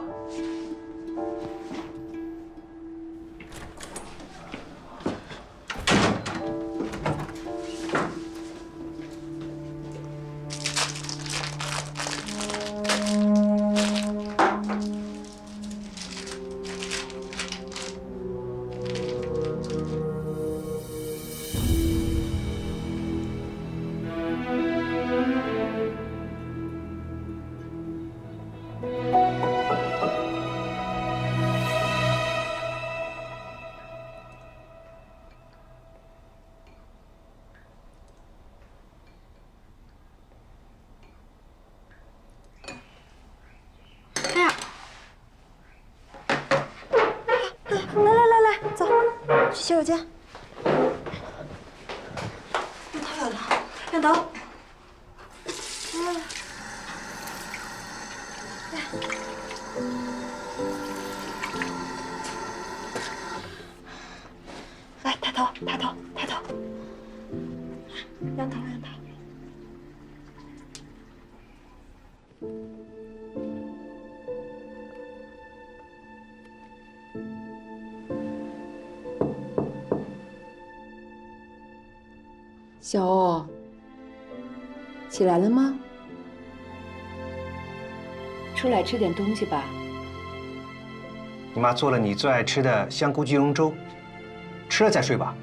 去洗手间。让他来了，亮导。来，抬头，抬头，抬头。亮头，亮头。 小欧，起来了吗？出来吃点东西吧。你妈做了你最爱吃的香菇鸡茸粥，吃了再睡吧。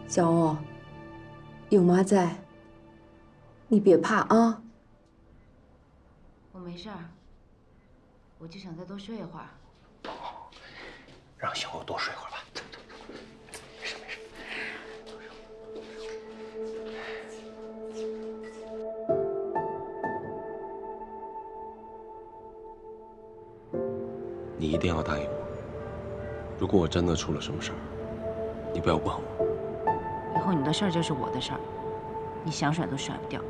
小欧，有妈在，你别怕啊。我没事儿，我就想再多睡一会儿。让小欧多睡会儿吧。 你一定要答应我，如果我真的出了什么事儿，你不要管我。以后你的事儿就是我的事儿，你想甩都甩不掉。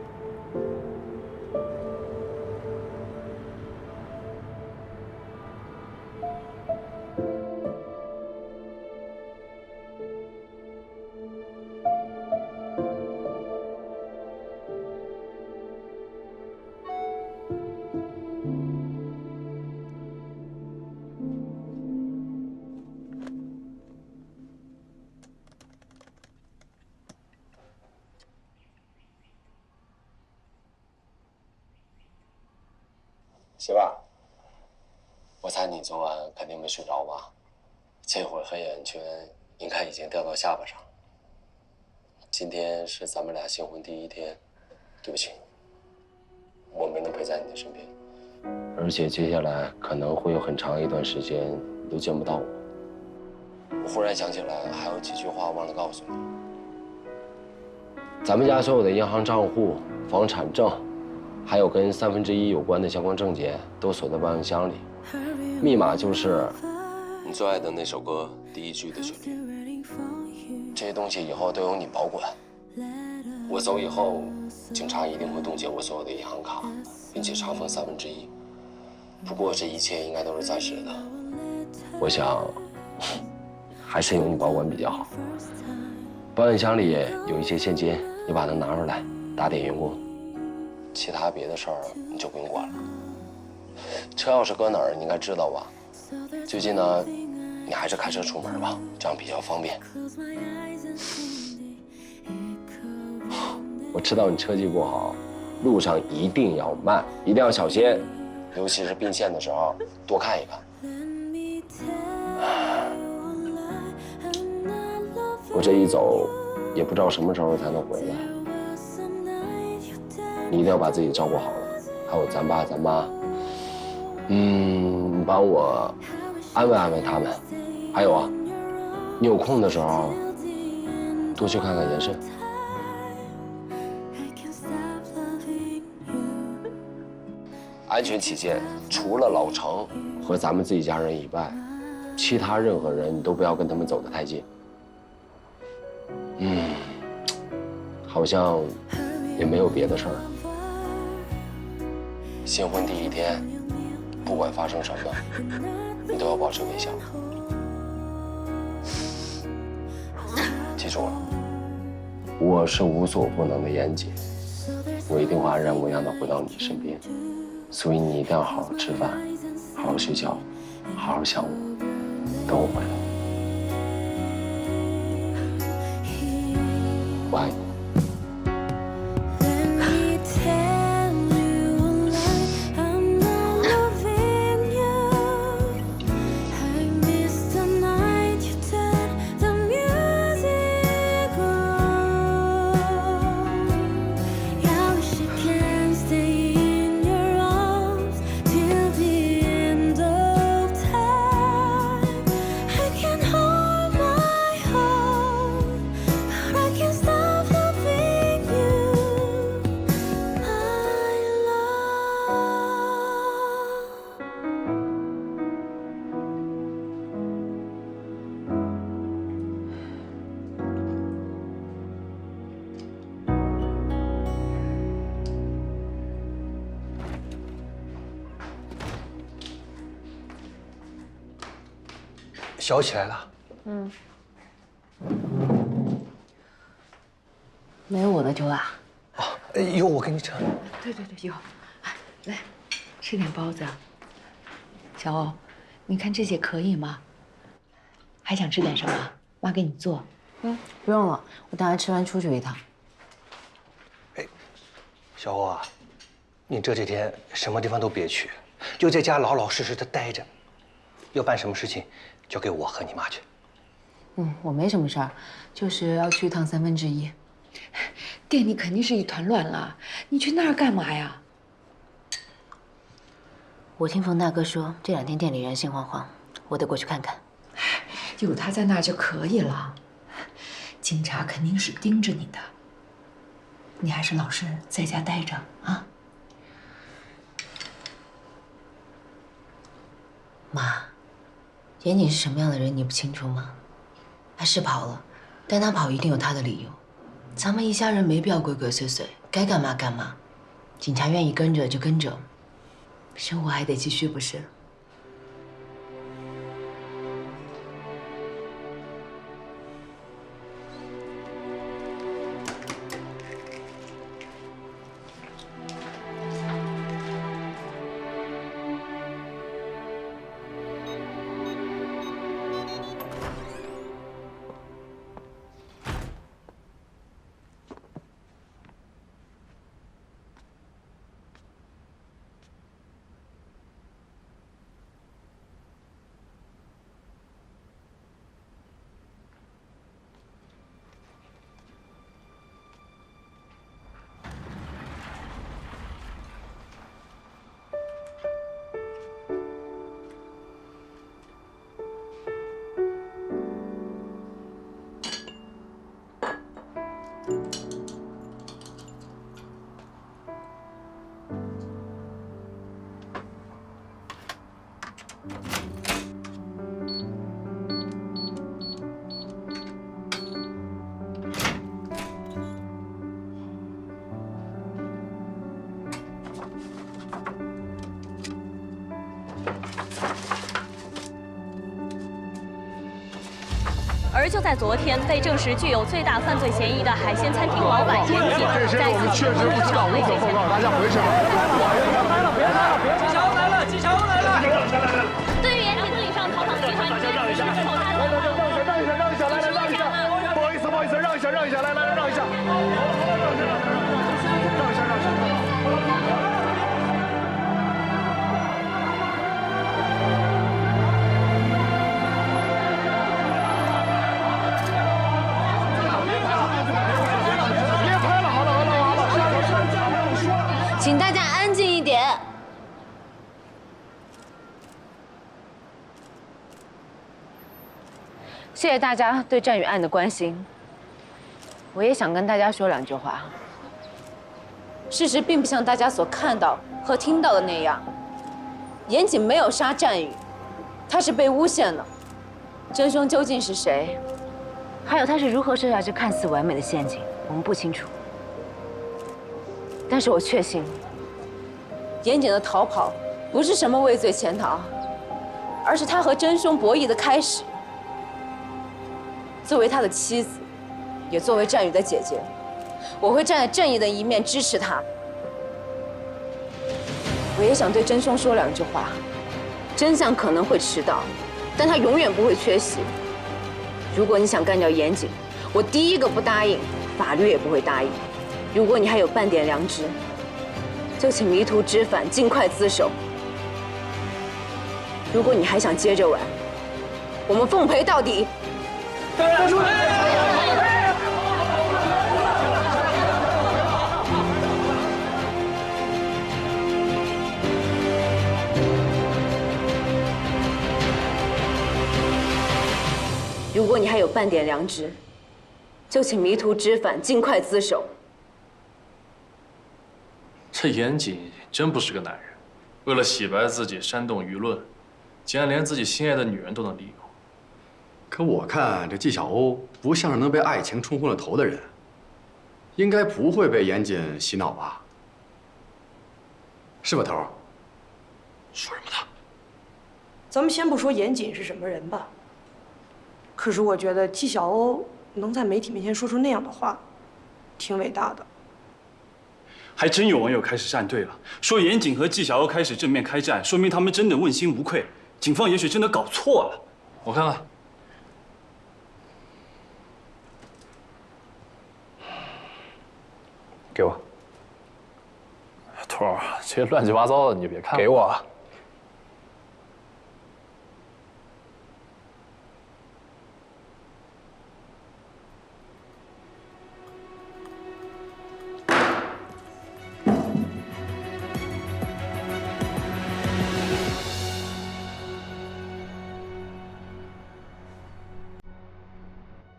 媳妇儿，我猜你昨晚肯定没睡着吧？这会儿黑眼圈应该已经掉到下巴上了。今天是咱们俩新婚第1天，对不起，我没能陪在你的身边，而且接下来可能会有很长一段时间都见不到我。我忽然想起来，还有几句话忘了告诉你。咱们家所有的银行账户、房产证。 还有跟1/3有关的相关证件都锁在保险箱里，密码就是你最爱的那首歌第一句的旋律。这些东西以后都由你保管。我走以后，警察一定会冻结我所有的银行卡，并且查封1/3。不过这一切应该都是暂时的。我想，还是由你保管比较好。保险箱里有一些现金，你把它拿出来打点员工。其他别的事儿你就不用管了。车钥匙搁哪儿你应该知道吧？最近呢，你还是开车出门吧，这样比较方便。我知道你车技不好，路上一定要慢，一定要小心，尤其是并线的时候多看一看。我这一走，也不知道什么时候才能回来。你一定要把自己照顾好了，还有咱爸咱妈，你帮我安慰安慰他们。还有啊，你有空的时候多去看看延盛。安全起见，除了老程和咱们自己家人以外，其他任何人你都不要跟他们走得太近。好像也没有别的事儿了。新婚第1天，不管发生什么，你都要保持微笑。记住了，我是无所不能的严姐，我一定会安然无恙地回到你身边。所以你一定要好好吃饭，好好睡觉，好好想我，等我回来。我爱你。小起来了。没有我的酒啊？有我给你盛。对，有。来，吃点包子。小欧，你看这些可以吗？还想吃点什么？妈给你做。不用了，我等下吃完出去一趟。小欧啊，你这几天什么地方都别去，就在家老老实实的待着。要办什么事情，交给我和你妈去。我没什么事儿，就是要去一趟1/3。店里肯定是一团乱了，你去那儿干嘛呀？我听冯大哥说，这2天店里人心惶惶，我得过去看看。有他在那儿就可以了。警察肯定是盯着你的，你还是老实在家待着啊。妈，严谨是什么样的人，你不清楚吗？他是跑了，但他跑一定有他的理由。咱们一家人没必要鬼鬼祟祟，该干嘛干嘛。警察愿意跟着就跟着，生活还得继续，不是？而就在昨天，被证实具有最大犯罪嫌疑的海鲜餐厅老板严谨，再次确实不知道，无可奉告，大家回去吧。别拍了，纪晓鸥来了，纪晓鸥来了。对于严谨礼上逃跑集团之实施是否大胆？让一下，来让一下，不好意思，让一下，来让一下。请大家安静一点。谢谢大家对战宇案的关心。我也想跟大家说2句话。事实并不像大家所看到和听到的那样，严谨没有杀战宇，他是被诬陷的。真凶究竟是谁？还有他是如何设下这看似完美的陷阱，我们不清楚。但是我确信，严谨的逃跑不是什么畏罪潜逃，而是他和真凶博弈的开始。作为他的妻子，也作为战宇的姐姐，我会站在正义的一面支持他。我也想对真凶说2句话：真相可能会迟到，但他永远不会缺席。如果你想干掉严谨，我第一个不答应，法律也不会答应。如果你还有半点良知，就请迷途知返，尽快自首。如果你还想接着玩，我们奉陪到底。如果你还有半点良知，就请迷途知返，尽快自首。这严谨真不是个男人，为了洗白自己，煽动舆论，竟然连自己心爱的女人都能利用。可我看这纪晓鸥不像是能被爱情冲昏了头的人，应该不会被严谨洗脑吧？是吧，头儿？说什么呢？咱们先不说严谨是什么人吧，可是我觉得纪晓鸥能在媒体面前说出那样的话，挺伟大的。还真有网友开始站队了，说严谨和纪晓鸥开始正面开战，说明他们真的问心无愧。警方也许真的搞错了。我看看。给我。头儿，这些乱七八糟的你就别看了。给我。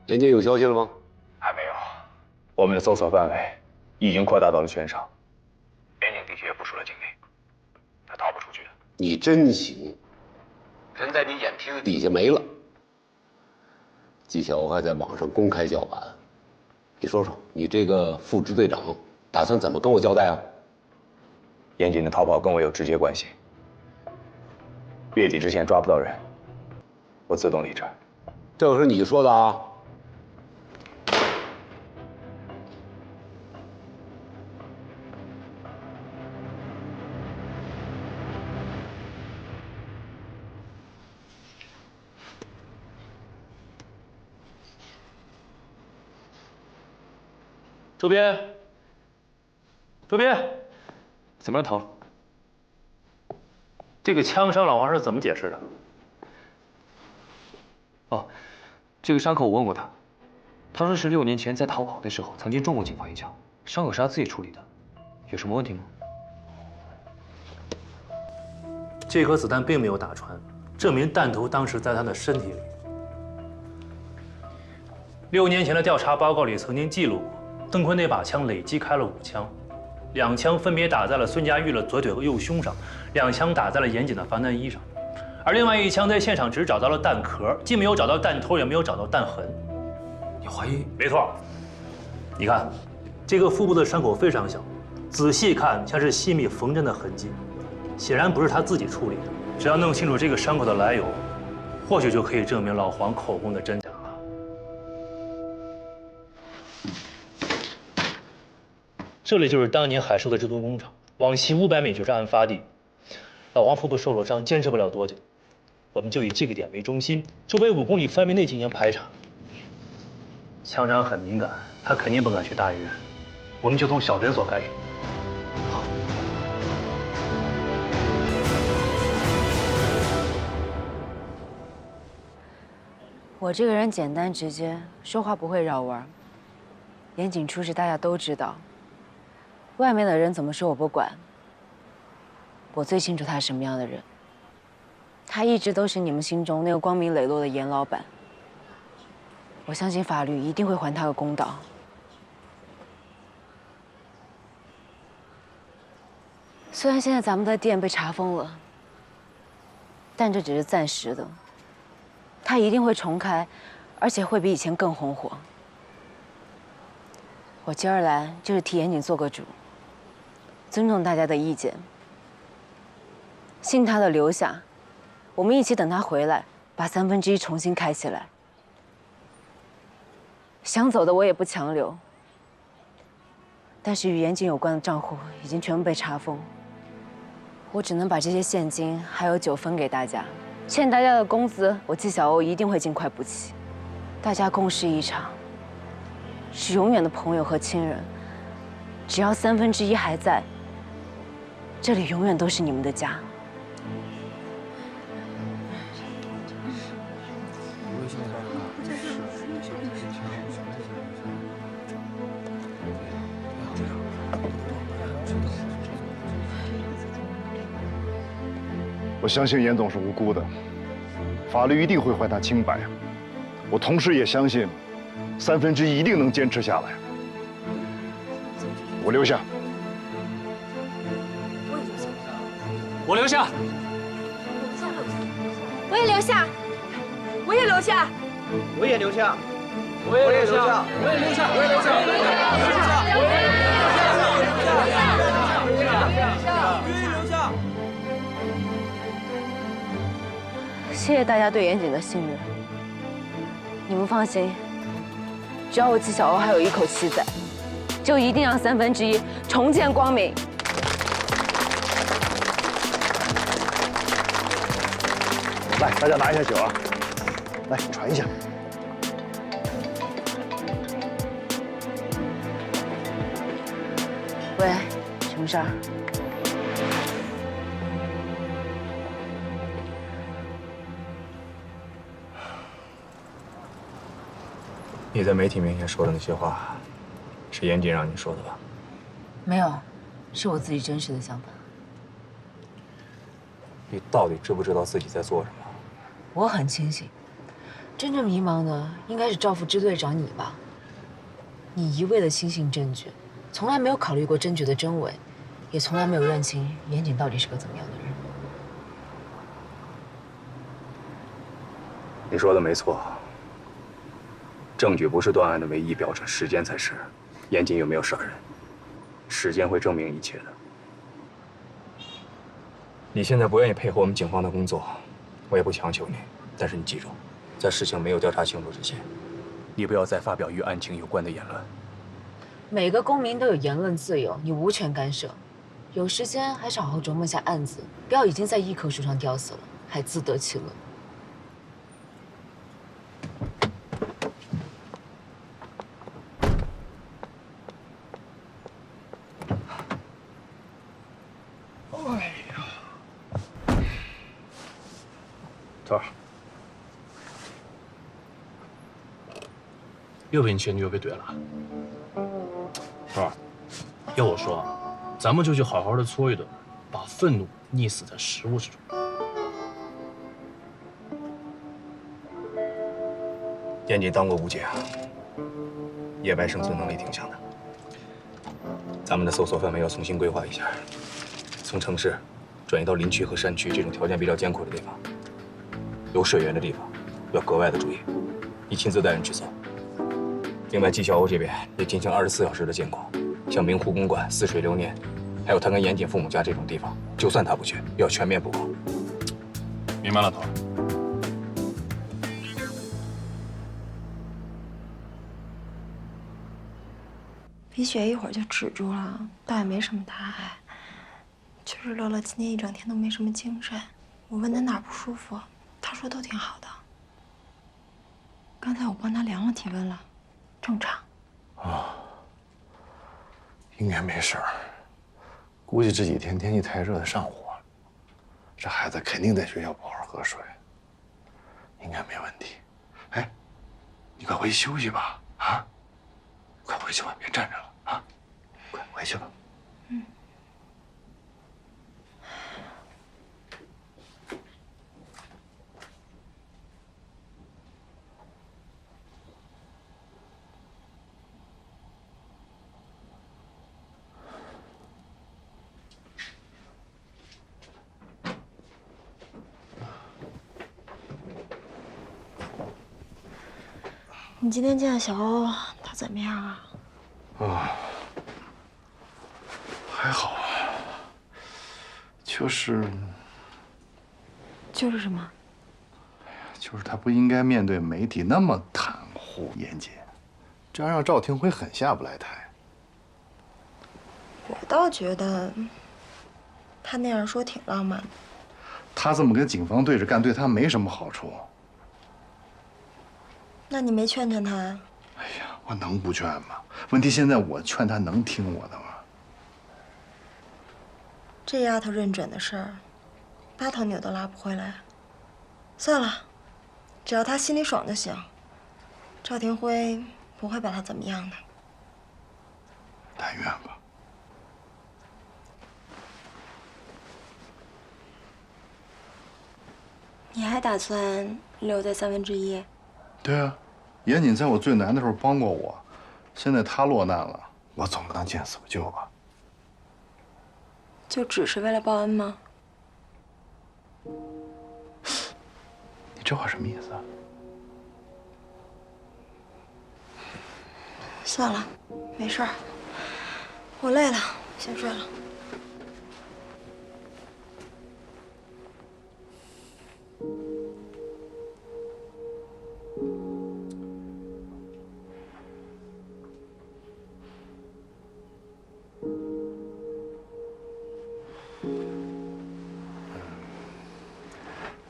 人家有消息了吗？还没有，我们的搜索范围已经扩大到了全省，边境地区也部署了警力，他逃不出去的。你真行，人在你眼皮子底下没了。纪晓鸥还在网上公开叫板，你说说，你这个副支队长打算怎么跟我交代啊？严谨的逃跑跟我有直接关系，月底之前抓不到人，我自动离职。这是你说的啊？周边，周边，怎么了，头？这个枪伤老黄是怎么解释的？哦，这个伤口我问过他，他说是6年前在逃跑的时候曾经中过警方一枪，伤口是他自己处理的，有什么问题吗？这颗子弹并没有打穿，证明弹头当时在他的身体里。6年前的调查报告里曾经记录过。邓坤那把枪累计开了5枪，2枪分别打在了孙家玉的左腿和右胸上，2枪打在了严谨的防弹衣上，而另外1枪在现场只找到了弹壳，既没有找到弹头，也没有找到弹痕。你怀疑？没错。你看，这个腹部的伤口非常小，仔细看像是细密缝针的痕迹，显然不是他自己处理的。只要弄清楚这个伤口的来由，或许就可以证明老黄口供的真假了。这里就是当年海寿的制毒工厂，往西500米就是案发地。老王婆婆受了伤，坚持不了多久，我们就以这个点为中心，周围5公里范围内进行排查。枪伤很敏感，他肯定不敢去大医院，我们就从小诊所开始。好。我这个人简单直接，说话不会绕弯。严谨出事，大家都知道。外面的人怎么说我不管，我最清楚他是什么样的人。他一直都是你们心中那个光明磊落的严老板。我相信法律一定会还他个公道。虽然现在咱们的店被查封了，但这只是暂时的。他一定会重开，而且会比以前更红火。我今儿来就是替严谨做个主，尊重大家的意见。信他的留下，我们一起等他回来，把1/3重新开起来。想走的我也不强留，但是与严谨有关的账户已经全部被查封，我只能把这些现金还有酒分给大家。欠大家的工资，我季小欧一定会尽快补齐。大家共事一场，是永远的朋友和亲人。只要1/3还在，这里永远都是你们的家。我相信严总是无辜的，法律一定会还他清白。我同时也相信，1/3一定能坚持下来。我留下。我留下。我也留下。我也留下。我也留下。我也留下。我也留下。我也留下。我也留下。谢谢大家对严谨的信任。你们放心，只要我季小欧还有一口气在，就一定让1/3重见光明。来，大家拿一下酒啊！来，传一下。喂，什么事儿？你在媒体面前说的那些话，是严谨让你说的吧？没有，是我自己真实的想法。你到底知不知道自己在做什么？我很清醒，真正迷茫的应该是赵副支队长你吧？你一味的轻信证据，从来没有考虑过证据的真伪，也从来没有认清严谨到底是个怎么样的人。你说的没错。证据不是断案的唯一标准，时间才是。严谨有没有杀人，时间会证明一切的。你现在不愿意配合我们警方的工作，我也不强求你。但是你记住，在事情没有调查清楚之前，你不要再发表与案情有关的言论。每个公民都有言论自由，你无权干涉。有时间还是好好琢磨下案子，不要已经在一棵树上吊死了，还自得其乐。头儿，又被你前女友给怼了。头儿，要我说，咱们就去好好的搓一顿，把愤怒溺死在食物之中。严谨当过武警，野外生存能力挺强的。咱们的搜索范围要重新规划一下，从城市转移到林区和山区这种条件比较艰苦的地方。有水源的地方要格外的注意，你亲自带人去搜。另外，季小欧这边也进行24小时的监控，像明湖公馆、泗水流年，还有他跟严谨父母家这种地方，就算他不去，也要全面布控。明白了，头儿。鼻血一会儿就止住了，倒也没什么大碍。就是乐乐今天一整天都没什么精神。我问他哪儿不舒服，他说都挺好的。刚才我帮他量了体温了，正常。啊，应该没事儿。估计这几天天气太热，上火了。这孩子肯定在学校不好好喝水，应该没问题。哎，你快回去休息吧，啊，快回去吧，别站着了啊，快回去吧。嗯。你今天见小欧，他怎么样啊？啊，还好，就是什么？就是他不应该面对媒体那么袒护严姐，这样让赵廷辉很下不来台。我倒觉得他那样说挺浪漫的。他这么跟警方对着干，对他没什么好处。那你没劝劝他呀？哎呀，我能不劝吗？问题现在我劝他能听我的吗？这丫头认准的事儿，8头牛都拉不回来。算了，只要他心里爽就行。赵廷辉不会把他怎么样的。但愿吧。你还打算留在1/3？对啊，严谨在我最难的时候帮过我，现在他落难了，我总不能见死不救吧？就只是为了报恩吗？你这话什么意思啊？算了，没事儿，我累了，先睡了。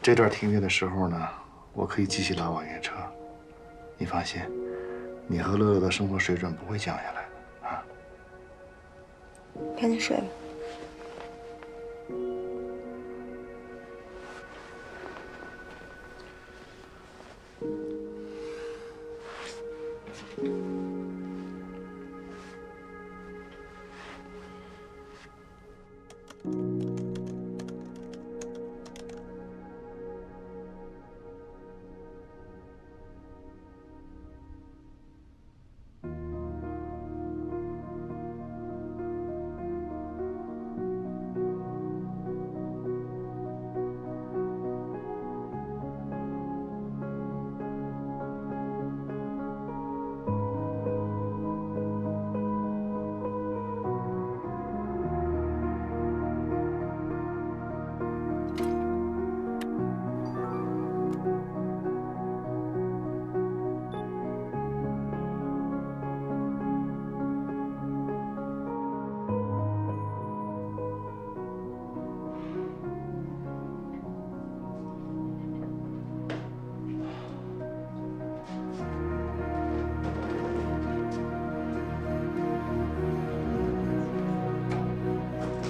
这段停学的时候呢，我可以继续拉网约车。你放心，你和乐乐的生活水准不会降下来的啊。赶紧睡吧。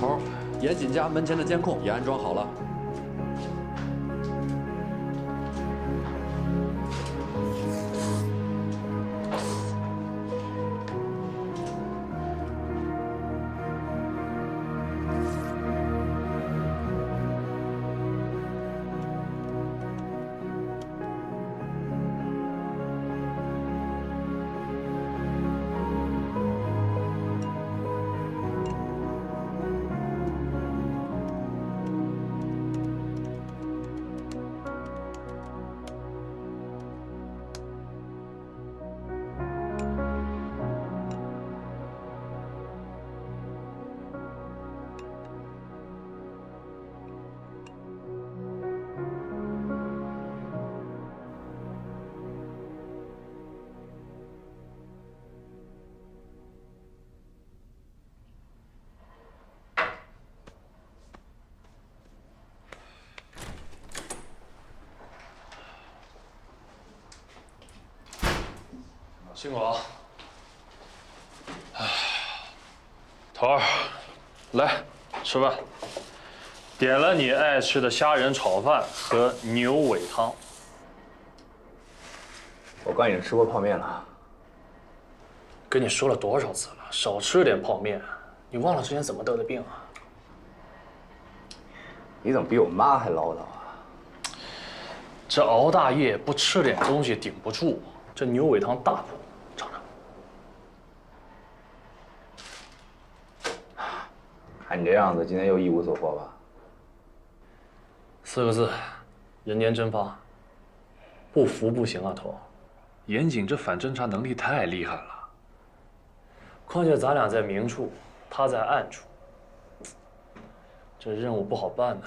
头，严谨家门前的监控也安装好了。辛苦了。哎，头儿，来吃饭。点了你爱吃的虾仁炒饭和牛尾汤。我刚已经吃过泡面了。跟你说了多少次了，少吃点泡面。你忘了之前怎么得的病啊？你怎么比我妈还唠叨啊？这熬大夜不吃点东西顶不住。这牛尾汤大补，尝尝。看你这样子，今天又一无所获吧？4个字，人间蒸发。不服不行啊，头。严谨这反侦查能力太厉害了。况且咱俩在明处，他在暗处，这任务不好办呐。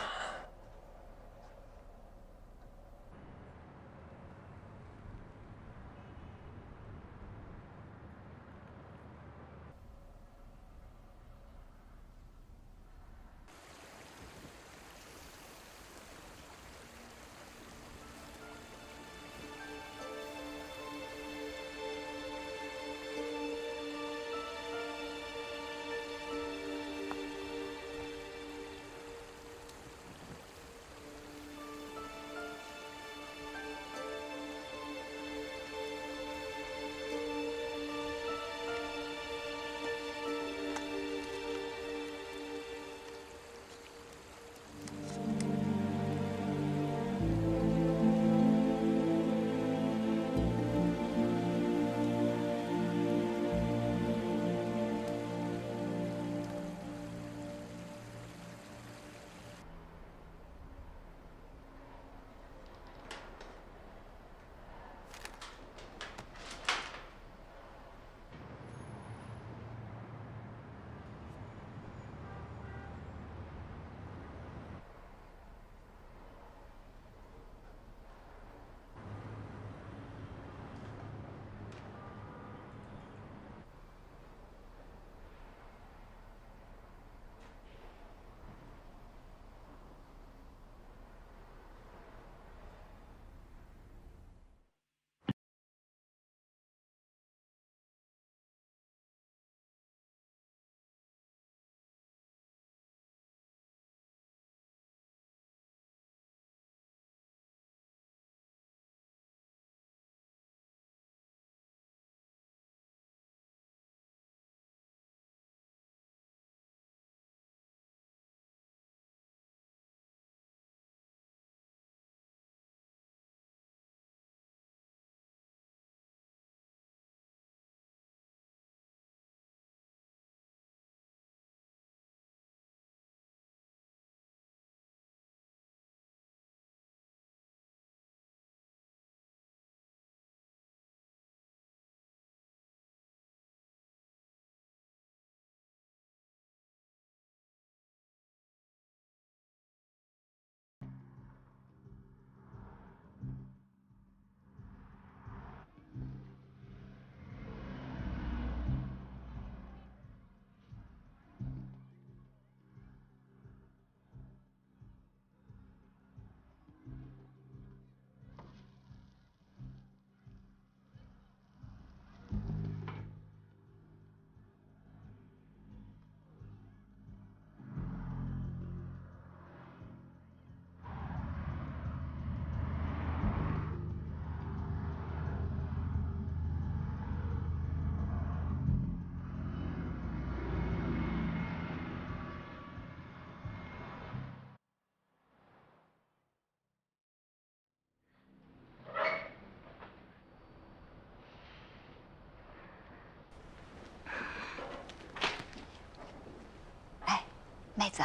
妹子，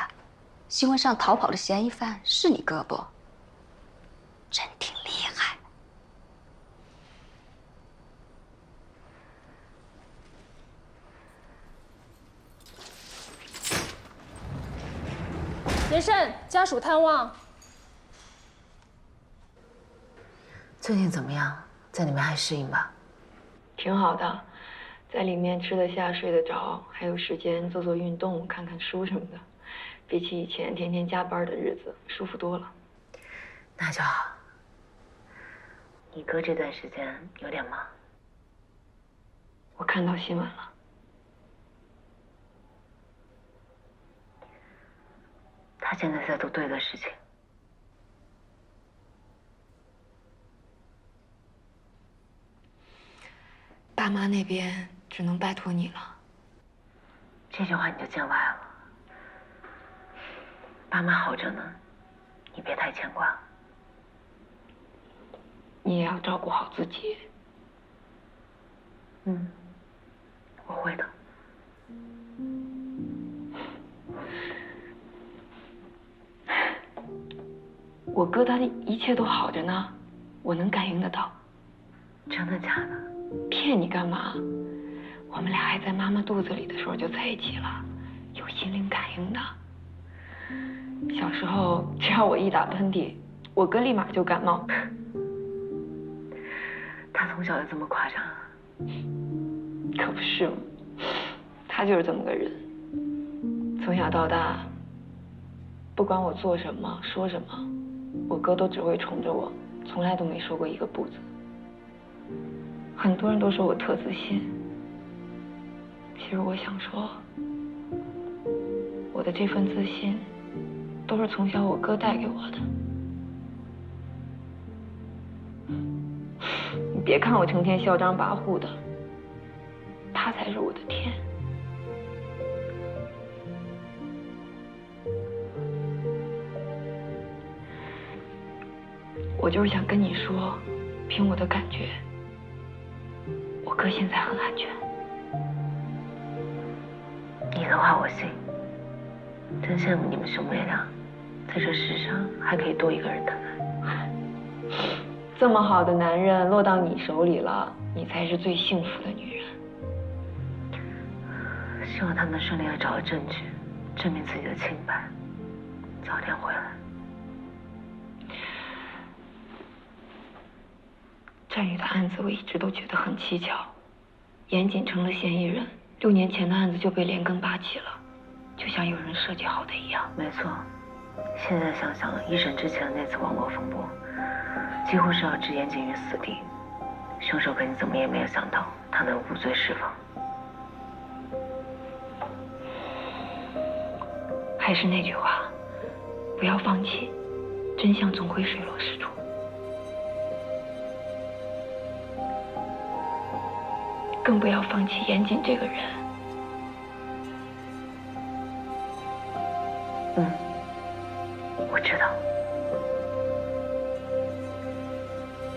新闻上逃跑的嫌疑犯是你哥不？真挺厉害。严胜，家属探望。最近怎么样？在里面还适应吧？挺好的，在里面吃得下、睡得着，还有时间做做运动、看看书什么的，比起以前天天加班的日子舒服多了。那就好。你哥这段时间有点忙。我看到新闻了。他现在在做对的事情。爸妈那边只能拜托你了。这句话你就见外了。爸妈好着呢，你别太牵挂。你也要照顾好自己。嗯，我会的。我哥他一切都好着呢，我能感应得到。真的假的？骗你干嘛？我们俩还在妈妈肚子里的时候就在一起了，有心灵感应的。小时候只要我一打喷嚏，我哥立马就感冒。他从小就这么夸张？可不是嘛，他就是这么个人。从小到大，不管我做什么说什么，我哥都只会宠着我，从来都没说过一个不字。很多人都说我特自信，其实我想说，我的这份自信都是从小我哥带给我的。你别看我成天嚣张跋扈的，他才是我的天。我就是想跟你说，凭我的感觉，我哥现在很安全。你的话我信，真羡慕你们兄妹俩，在这世上还可以多一个人疼爱。这么好的男人落到你手里了，你才是最幸福的女人。希望他们顺利的找到证据，证明自己的清白，早点回来。战宇的案子我一直都觉得很蹊跷，严谨成了嫌疑人，6年前的案子就被连根拔起了，就像有人设计好的一样。没错，现在想想一审之前的那次网络风波，几乎是要置严谨于死地。凶手肯定怎么也没有想到他能无罪释放。还是那句话，不要放弃，真相总会水落石出。更不要放弃严谨这个人。我知道。